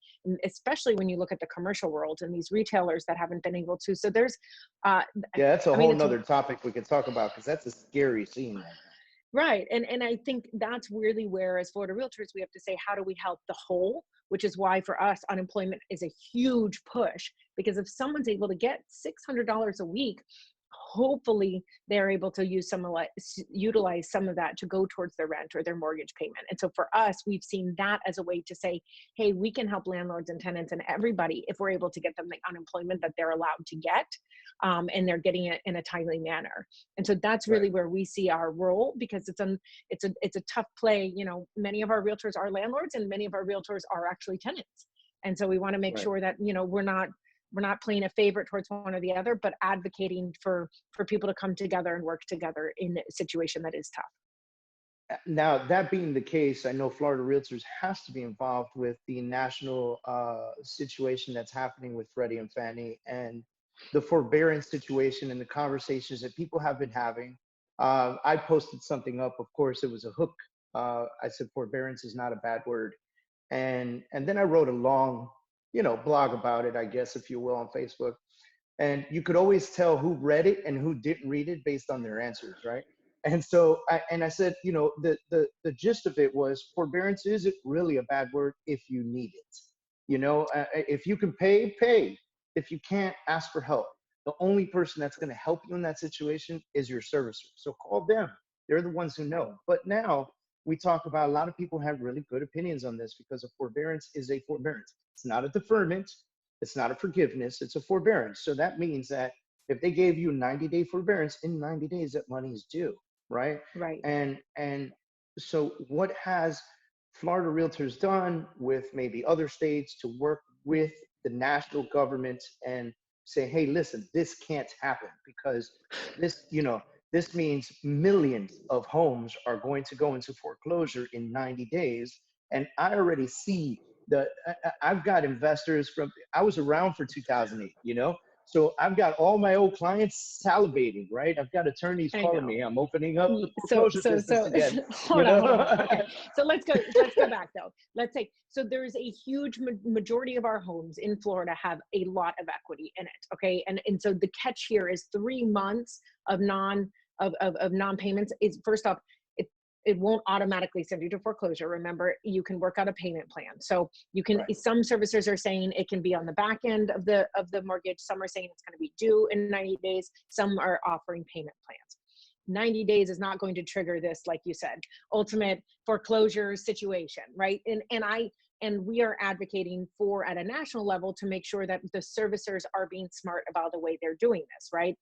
especially when you look at the commercial world and these retailers that haven't been able to. So there's that's a whole nother topic we could talk about, because that's a scary scene. Right. And I think that's really where, as Florida Realtors, we have to say, how do we help the whole? Which is why for us, unemployment is a huge push, because if someone's able to get $600 a week, hopefully they're able to utilize some of that to go towards their rent or their mortgage payment. And so for us, we've seen that as a way to say, hey, we can help landlords and tenants and everybody if we're able to get them the unemployment that they're allowed to get, and they're getting it in a timely manner. And so that's really where we see our role, because it's a tough play. Many of our realtors are landlords and many of our realtors are actually tenants. And so we want to make sure that, we're not playing a favorite towards one or the other, but advocating for people to come together and work together in a situation that is tough. Now, that being the case, I know Florida Realtors has to be involved with the national situation that's happening with Freddie and Fannie and the forbearance situation and the conversations that people have been having. I posted something up. Of course, it was a hook. I said forbearance is not a bad word. And then I wrote a long blog about it, I guess, if you will, on Facebook. And you could always tell who read it and who didn't read it based on their answers, right? And so I said, the gist of it was, forbearance isn't really a bad word if you need it. If you can pay, pay. If you can't, ask for help. The only person that's going to help you in that situation is your servicer. So call them. They're the ones who know. But now we talk about, a lot of people have really good opinions on this, because a forbearance is a forbearance. It's not a deferment. It's not a forgiveness. It's a forbearance. So that means that if they gave you 90-day forbearance, in 90 days that money is due, right? Right. And so what has Florida Realtors done with maybe other states to work with the national government and say, hey, listen, this can't happen, because this means millions of homes are going to go into foreclosure in 90 days. And I already see I've got investors I was around for 2008, so I've got all my old clients salivating, right? I've got attorneys calling me. I'm opening up the foreclosure business again. Hold on. Okay. So let's go back though. Let's say, so there's a huge majority of our homes in Florida have a lot of equity in it. Okay. And so the catch here is 3 months of non-payments is, first off, it won't automatically send you to foreclosure. Remember, you can work out a payment plan. So you can, some servicers are saying it can be on the back end of the mortgage. Some are saying it's going to be due in 90 days. Some are offering payment plans. 90 days is not going to trigger this, like you said, ultimate foreclosure situation, right? And we are advocating for, at a national level, to make sure that the servicers are being smart about the way they're doing this, right?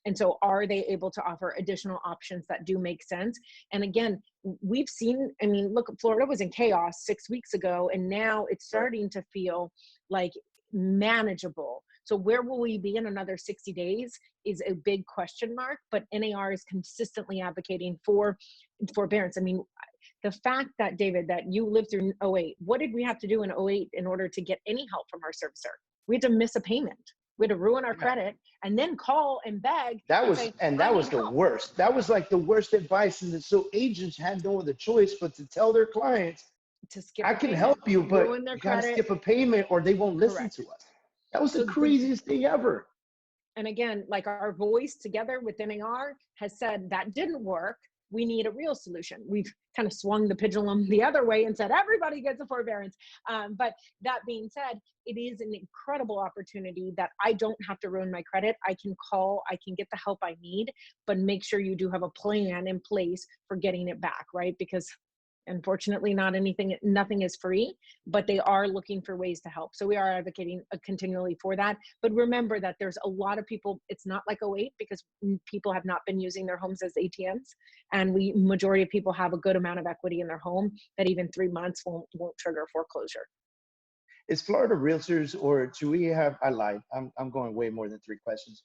And so are they able to offer additional options that do make sense? And again, we've seen, I mean, look, Florida was in chaos 6 weeks ago, and now it's starting to feel like manageable. So where will we be in another 60 days is a big question mark, but NAR is consistently advocating for forbearance. I mean, the fact that, David, that you lived through '08, what did we have to do in '08 in order to get any help from our servicer? We had to miss a payment. We had to ruin our credit and then call and beg. That was, say, and that was the worst. That was like the worst advice. And so agents had no other choice but to tell their clients, to skip I can help you, but ruin their you got to credit. skip a payment or they won't listen Correct. to us. That was the craziest thing ever. And again, like our voice together with NAR has said that didn't work. We need a real solution. We've kind of swung the pendulum the other way and said, everybody gets a forbearance. But that being said, it is an incredible opportunity that I don't have to ruin my credit. I can call, I can get the help I need, but make sure you do have a plan in place for getting it back, right? Because unfortunately, nothing is free, but they are looking for ways to help. So we are advocating continually for that. But remember that there's a lot of people, it's not like '08 because people have not been using their homes as ATMs. And majority of people have a good amount of equity in their home that even 3 months won't trigger foreclosure. Is Florida Realtors, or do we have, I lied, I'm going way more than 3 questions.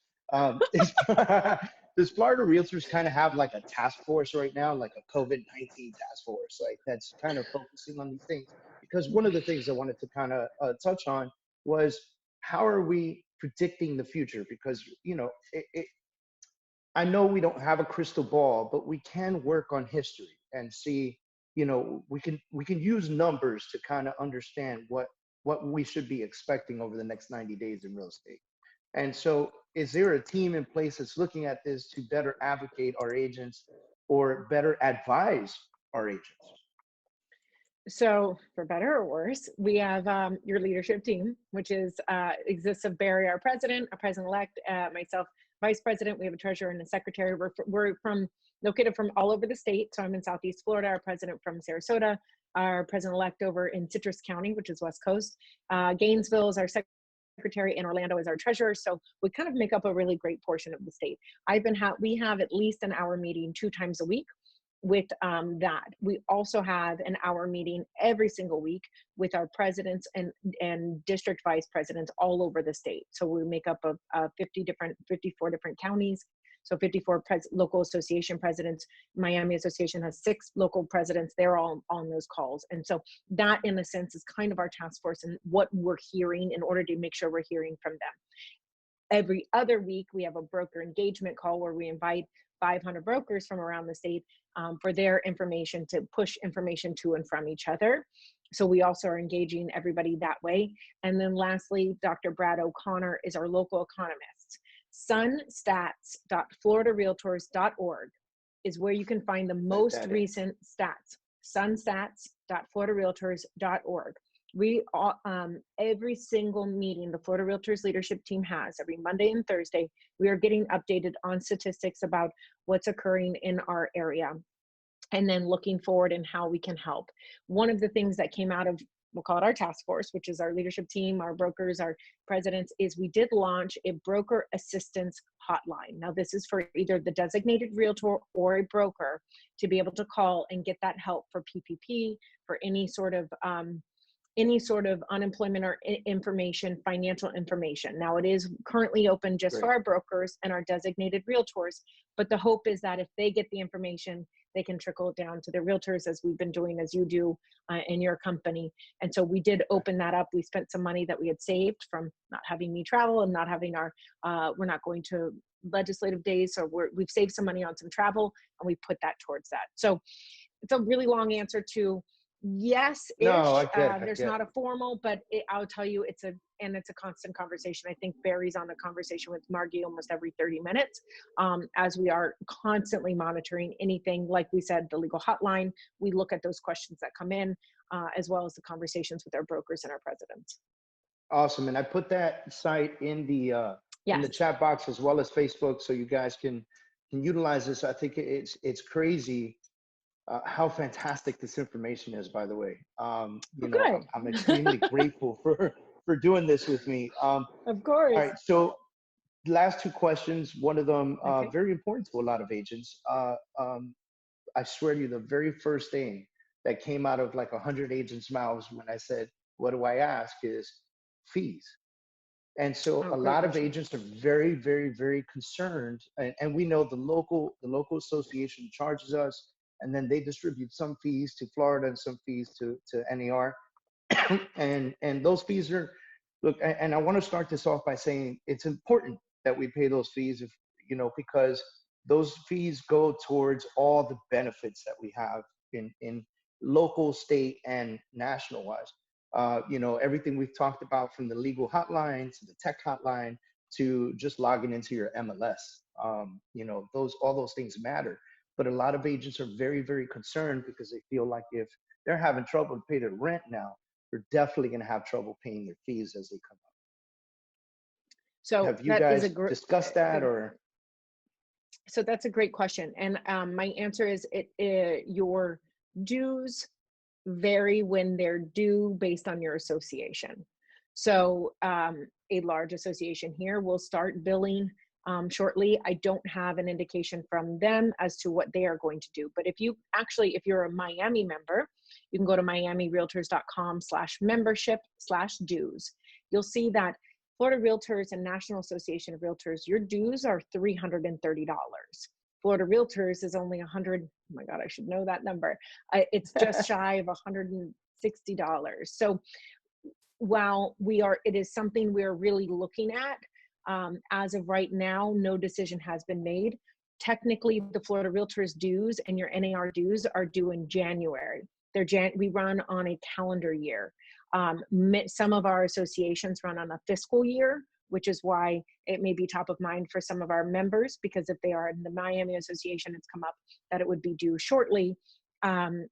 Does Florida Realtors kind of have like a task force right now, like a COVID-19 task force, like that's kind of focusing on these things? Because one of the things I wanted to kind of touch on was how are we predicting the future? Because, you know, I know we don't have a crystal ball, but we can work on history and see, you know, we can use numbers to kind of understand what we should be expecting over the next 90 days in real estate. And so is there a team in place that's looking at this to better advocate our agents or better advise our agents? So for better or worse, we have your leadership team, which exists of Barry, our president-elect, myself, vice president. We have a treasurer and a secretary. We're located from all over the state. So I'm in Southeast Florida, our president from Sarasota, our president-elect over in Citrus County, which is West Coast. Gainesville is our secretary, and Orlando is our treasurer. So we kind of make up a really great portion of the state. We have at least an hour meeting 2 times a week with that. We also have an hour meeting every single week with our presidents and district vice presidents all over the state. So we make up of 54 different counties. So 54 local association presidents. Miami Association has 6 local presidents. They're all on those calls. And so that, in a sense, is kind of our task force and what we're hearing in order to make sure we're hearing from them. Every other week, we have a broker engagement call where we invite 500 brokers from around the state for their information, to push information to and from each other. So we also are engaging everybody that way. And then lastly, Dr. Brad O'Connor is our local economist. sunstats.floridarealtors.org is where you can find the most recent stats. sunstats.floridarealtors.org. We every single meeting the Florida Realtors leadership team has every Monday and Thursday, we are getting updated on statistics about what's occurring in our area, and then looking forward and how we can help. One of the things that came out of, we'll call it our task force, which is our leadership team, our brokers, our presidents, is we did launch a broker assistance hotline. Now, this is for either the designated realtor or a broker to be able to call and get that help for PPP, for any sort of unemployment or information, financial information. Now, it is currently open just for our brokers and our designated realtors, but the hope is that if they get the information, they can trickle it down to their realtors, as we've been doing, as you do in your company. And so we did open that up. We spent some money that we had saved from not having me travel and not having we're not going to legislative days. So we've saved some money on some travel, and we put that towards that. So it's a really long answer to yes. No, there's not a formal, but I'll tell you, it's a constant conversation. I think Barry's on the conversation with Margie almost every 30 minutes, as we are constantly monitoring anything. Like we said, the legal hotline, we look at those questions that come in, as well as the conversations with our brokers and our presidents. Awesome. And I put that site in the chat box as well as Facebook, so you guys can utilize this. I think it's crazy how fantastic this information is, by the way. I'm extremely grateful for doing this with me. Of course. All right, so last two questions. One of them Okay. very important to a lot of agents. I swear to you, the very first thing that came out of like 100 agents' mouths when I said, "What do I ask?" is fees. And so Oh, a great lot of question. agents are very, very, very concerned. And we know the local association charges us, and then they distribute some fees to Florida and some fees to NAR. And those fees are, look, and I want to start this off by saying it's important that we pay those fees, if because those fees go towards all the benefits that we have in local, state, and national wise. Everything we've talked about, from the legal hotline to the tech hotline to just logging into your MLS. All those things matter. But a lot of agents are very, very concerned because they feel like if they're having trouble to pay their rent now, they're definitely going to have trouble paying their fees as they come up. So Have you that is guys discussed that, or? so that's a great question. And my answer is your dues vary when they're due based on your association. So a large association here will start billing shortly. I don't have an indication from them as to what they are going to do. But if you're a Miami member, you can go to miamirealtors.com/membership/dues. You'll see that Florida Realtors and National Association of Realtors, your dues are $330. Florida Realtors is only 100. Oh my God, I should know that number. It's just shy of $160. So while it is something we're really looking at, as of right now, no decision has been made. Technically, the Florida Realtors dues and your NAR dues are due in January. We run on a calendar year. Some of our associations run on a fiscal year, which is why it may be top of mind for some of our members, because if they are in the Miami Association, it's come up that it would be due shortly, and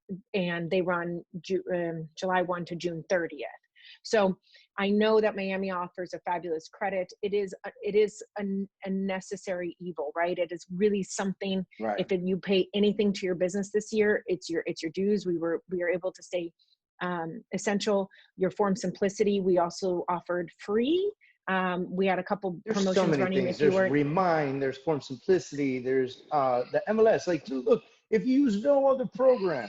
they run July 1 to June 30th. So I know that Miami offers a fabulous credit. It is a necessary evil, right? It is really something. Right. If you pay anything to your business this year, it's your dues. We were able to stay essential. Your form simplicity, we also offered free. We had a couple promotions so many running. things. There's Remind, there's Form Simplicity, there's the MLS. Like, look, if you use no other program,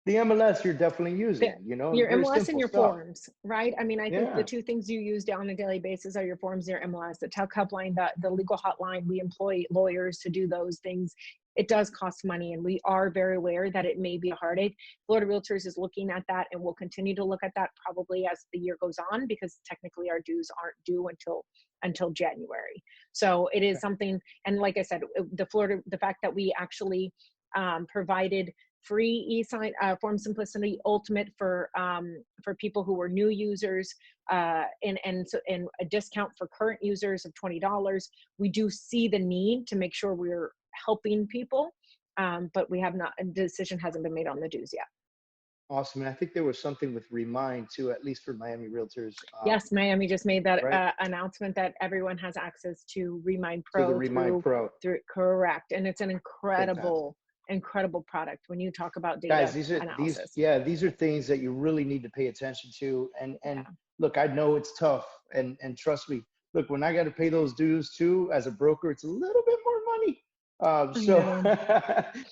the MLS you're definitely using, your very MLS and simple your stuff. forms, right? I mean, I think the two things you use on a daily basis are your forms and your MLS. The tech hotline, the legal hotline, we employ lawyers to do those things. It does cost money, and we are very aware that it may be a heartache. Florida Realtors is looking at that, and will continue to look at that probably as the year goes on, because technically our dues aren't due until January. So it is something, and like I said, the fact that we actually provided free e-sign form simplicity ultimate for people who were new users, and a discount for current users of $20. We do see the need to make sure we're helping people, but a decision hasn't been made on the dues yet. Awesome. And I think there was something with Remind too, at least for Miami Realtors. Yes, Miami just made that right? Announcement that everyone has access to Remind Pro. To the Remind Pro. Correct. And it's an incredible product when you talk about data. Guys, these are things that you really need to pay attention to. And look, I know it's tough, and trust me, look, when I got to pay those dues too as a broker, it's a little bit more money.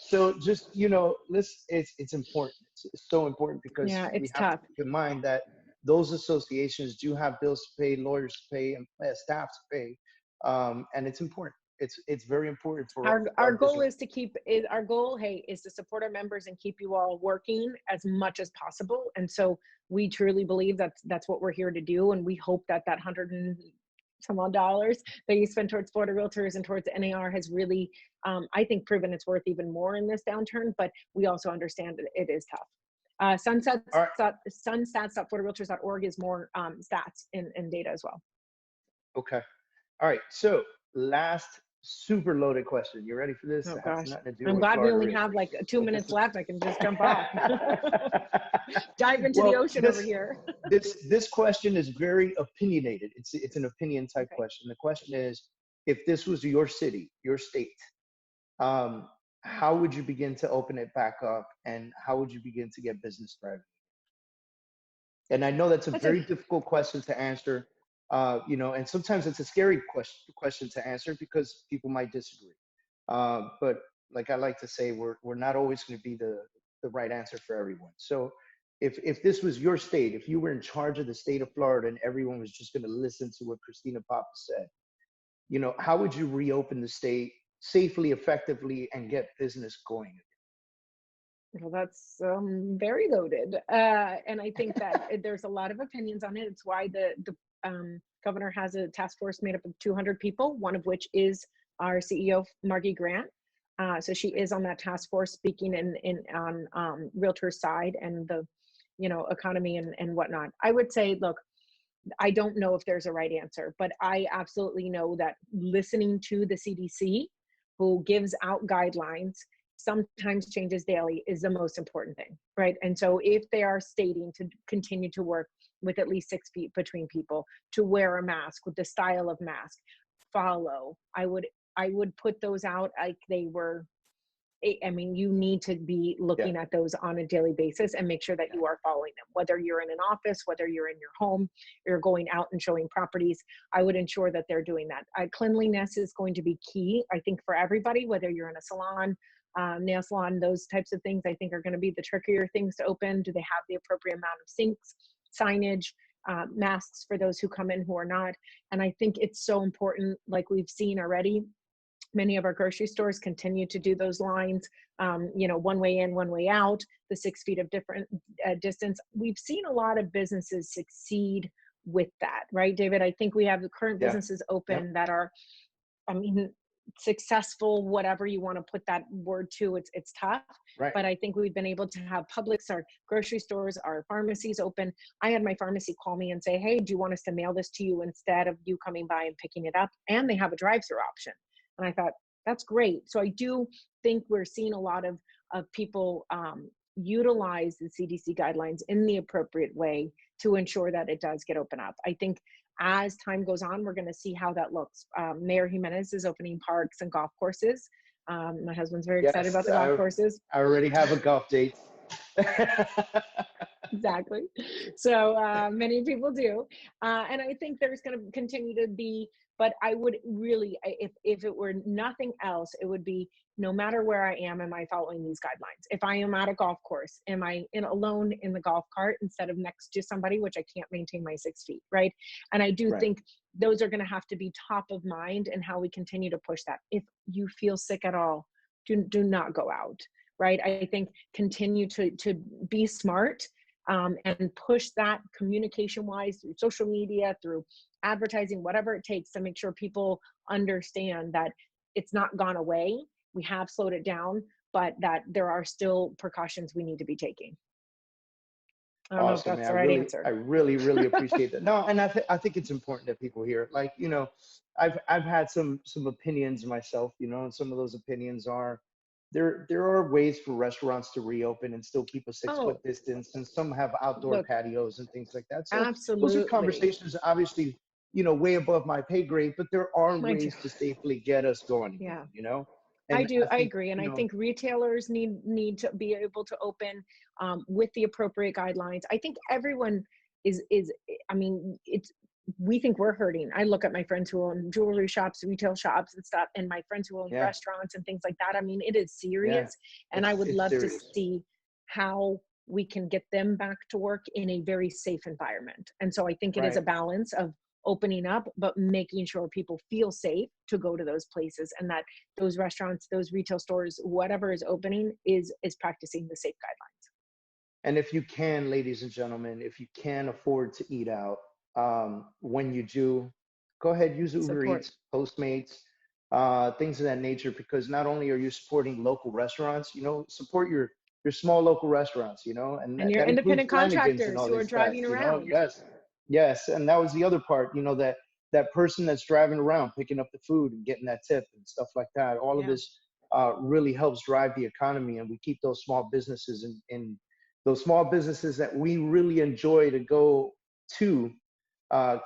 So just, it's important. It's so important, because we have to keep in mind that those associations do have bills to pay, lawyers to pay, and staff to pay. And it's important. It's very important for our goal is to support our members and keep you all working as much as possible. And so we truly believe that's what we're here to do. And we hope that $100 and some odd dollars that you spend towards Florida Realtors and towards NAR has really, I think, proven its worth even more in this downturn. But we also understand that it is tough. Sunstats.floridarealtors.org is more stats and data as well. Okay. All right. So last super loaded question. You ready for this? Oh gosh, I'm glad we only have like 2 minutes left. I can just jump off. Dive into the ocean over here. This question is very opinionated. It's an opinion type question. The question is, if this was your city, your state, how would you begin to open it back up, and how would you begin to get business thriving? And I know that's a very difficult question to answer. And sometimes it's a scary question to answer because people might disagree. But like I like to say, we're not always going to be the right answer for everyone. So if this was your state, if you were in charge of the state of Florida and everyone was just going to listen to what Christina Pappas said, how would you reopen the state safely, effectively, and get business going? Well, that's very loaded. And I think that there's a lot of opinions on it. It's why the governor has a task force made up of 200 people, one of which is our CEO, Margie Grant. So she is on that task force speaking on realtor side and the, economy and whatnot. I would say, look, I don't know if there's a right answer, but I absolutely know that listening to the CDC, who gives out guidelines, sometimes changes daily, is the most important thing, right? And so if they are stating to continue to work with at least 6 feet between people, to wear a mask with the style of mask, follow, I would put those out like they were. I mean, you need to be looking at those on a daily basis and make sure that you are following them, whether you're in an office, whether you're in your home, you're going out and showing properties. I would ensure that they're doing that. Cleanliness is going to be key, I think, for everybody, whether you're in a salon, nail salon, those types of things, I think are going to be the trickier things to open. Do they have the appropriate amount of sinks, signage, masks for those who come in who are not? And I think it's so important, like we've seen already. Many of our grocery stores continue to do those lines, one way in, one way out, the 6 feet of different distance. We've seen a lot of businesses succeed with that, right, David? I think we have the current businesses open that are, successful, whatever you want to put that word to. It's tough, right? But I think we've been able to have Publix, our grocery stores, our pharmacies open. I had my pharmacy call me and say, hey, do you want us to mail this to you instead of you coming by and picking it up? And they have a drive-through option. And I thought, that's great. So I do think we're seeing a lot of people utilize the CDC guidelines in the appropriate way to ensure that it does get open up. I think as time goes on, we're going to see how that looks. Mayor Jimenez is opening parks and golf courses. My husband's very excited about the golf courses. I already have a golf date. Exactly. So many people do. And I think there's going to continue to be, but I would really, if it were nothing else, it would be, no matter where I am I following these guidelines? If I am at a golf course, am I alone in the golf cart instead of next to somebody, which I can't maintain my 6 feet, right? And I do think those are going to have to be top of mind and how we continue to push that. If you feel sick at all, do not go out, right? I think continue to be smart and push that communication-wise through social media, through advertising, whatever it takes to make sure people understand that it's not gone away. We have slowed it down, but that there are still precautions we need to be taking. I don't know if that's the right answer. I really, really appreciate that. No, and I think it's important that people hear it. Like, I've had some opinions myself, and some of those opinions are, there are ways for restaurants to reopen and still keep a 6-foot distance, and some have outdoor patios and things like that. So absolutely. Those are conversations, obviously, way above my pay grade, but there are ways to safely get us going. And I agree. And I think retailers need to be able to open with the appropriate guidelines. I think everyone we think we're hurting. I look at my friends who own jewelry shops, retail shops and stuff, and my friends who own restaurants and things like that. I mean, it is serious. And I would love to see how we can get them back to work in a very safe environment. And so I think it is a balance of opening up, but making sure people feel safe to go to those places, and that those restaurants, those retail stores, whatever is opening is practicing the safe guidelines. And if you can, ladies and gentlemen, if you can afford to eat out, when you do, go ahead, use Uber Eats, Postmates, things of that nature, because not only are you supporting local restaurants, support your small local restaurants, and your independent contractors who are driving around. Yes. And that was the other part, that person that's driving around, picking up the food and getting that tip and stuff like that. All of this really helps drive the economy, and we keep those small businesses in those small businesses that we really enjoy to go to,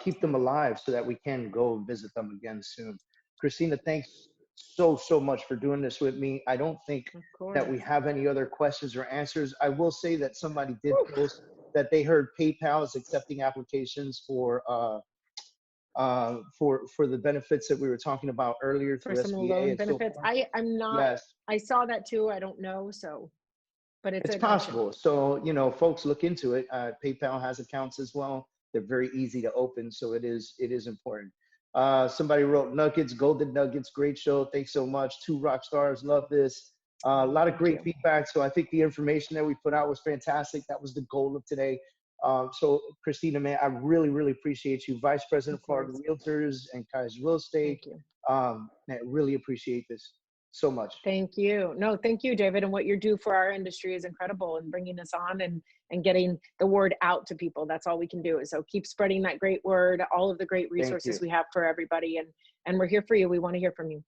keep them alive so that we can go and visit them again soon. Christina, thanks so much for doing this with me. I don't think that we have any other questions or answers. I will say that somebody did post that they heard PayPal is accepting applications for for the benefits that we were talking about earlier For through some SBA loan and so benefits. forth. I'm not, Yes, I saw that too. I don't know. So, but it's it's an option. possible. So, you know, folks look into it. PayPal has accounts as well. They're very easy to open. So it is important. Somebody wrote Nuggets, Golden Nuggets, great show. Thanks so much. Two rock stars, love this. A lot of Thank great you. feedback. So I think the information that we put out was fantastic. That was the goal of today. So Christina, man, I really, really appreciate you. Vice President Of of Florida course. Realtors and Kaiser Real Estate. Thank you. Man, really appreciate this so much. Thank you. No, thank you, David. And what you do for our industry is incredible, and bringing us on and getting the word out to people. That's all we can do. So keep spreading that great word, all of the great Thank you. resources we have for everybody. And we're here for you. We want to hear from you.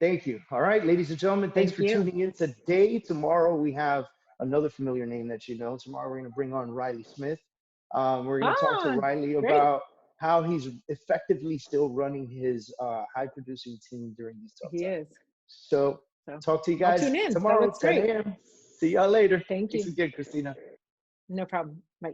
Thank you. All right, ladies and gentlemen, thanks Thank for you. tuning in today. Tomorrow we have another familiar name that you know. Tomorrow we're going to bring on Riley Smith. We're going to talk to Riley Great. about how he's effectively still running his high producing team during these tough He times. is. So talk to you I'll guys tune in. That tomorrow, looks 10 great. a.m. See y'all later. Thank Thanks you. again, Christina. No problem. Bye.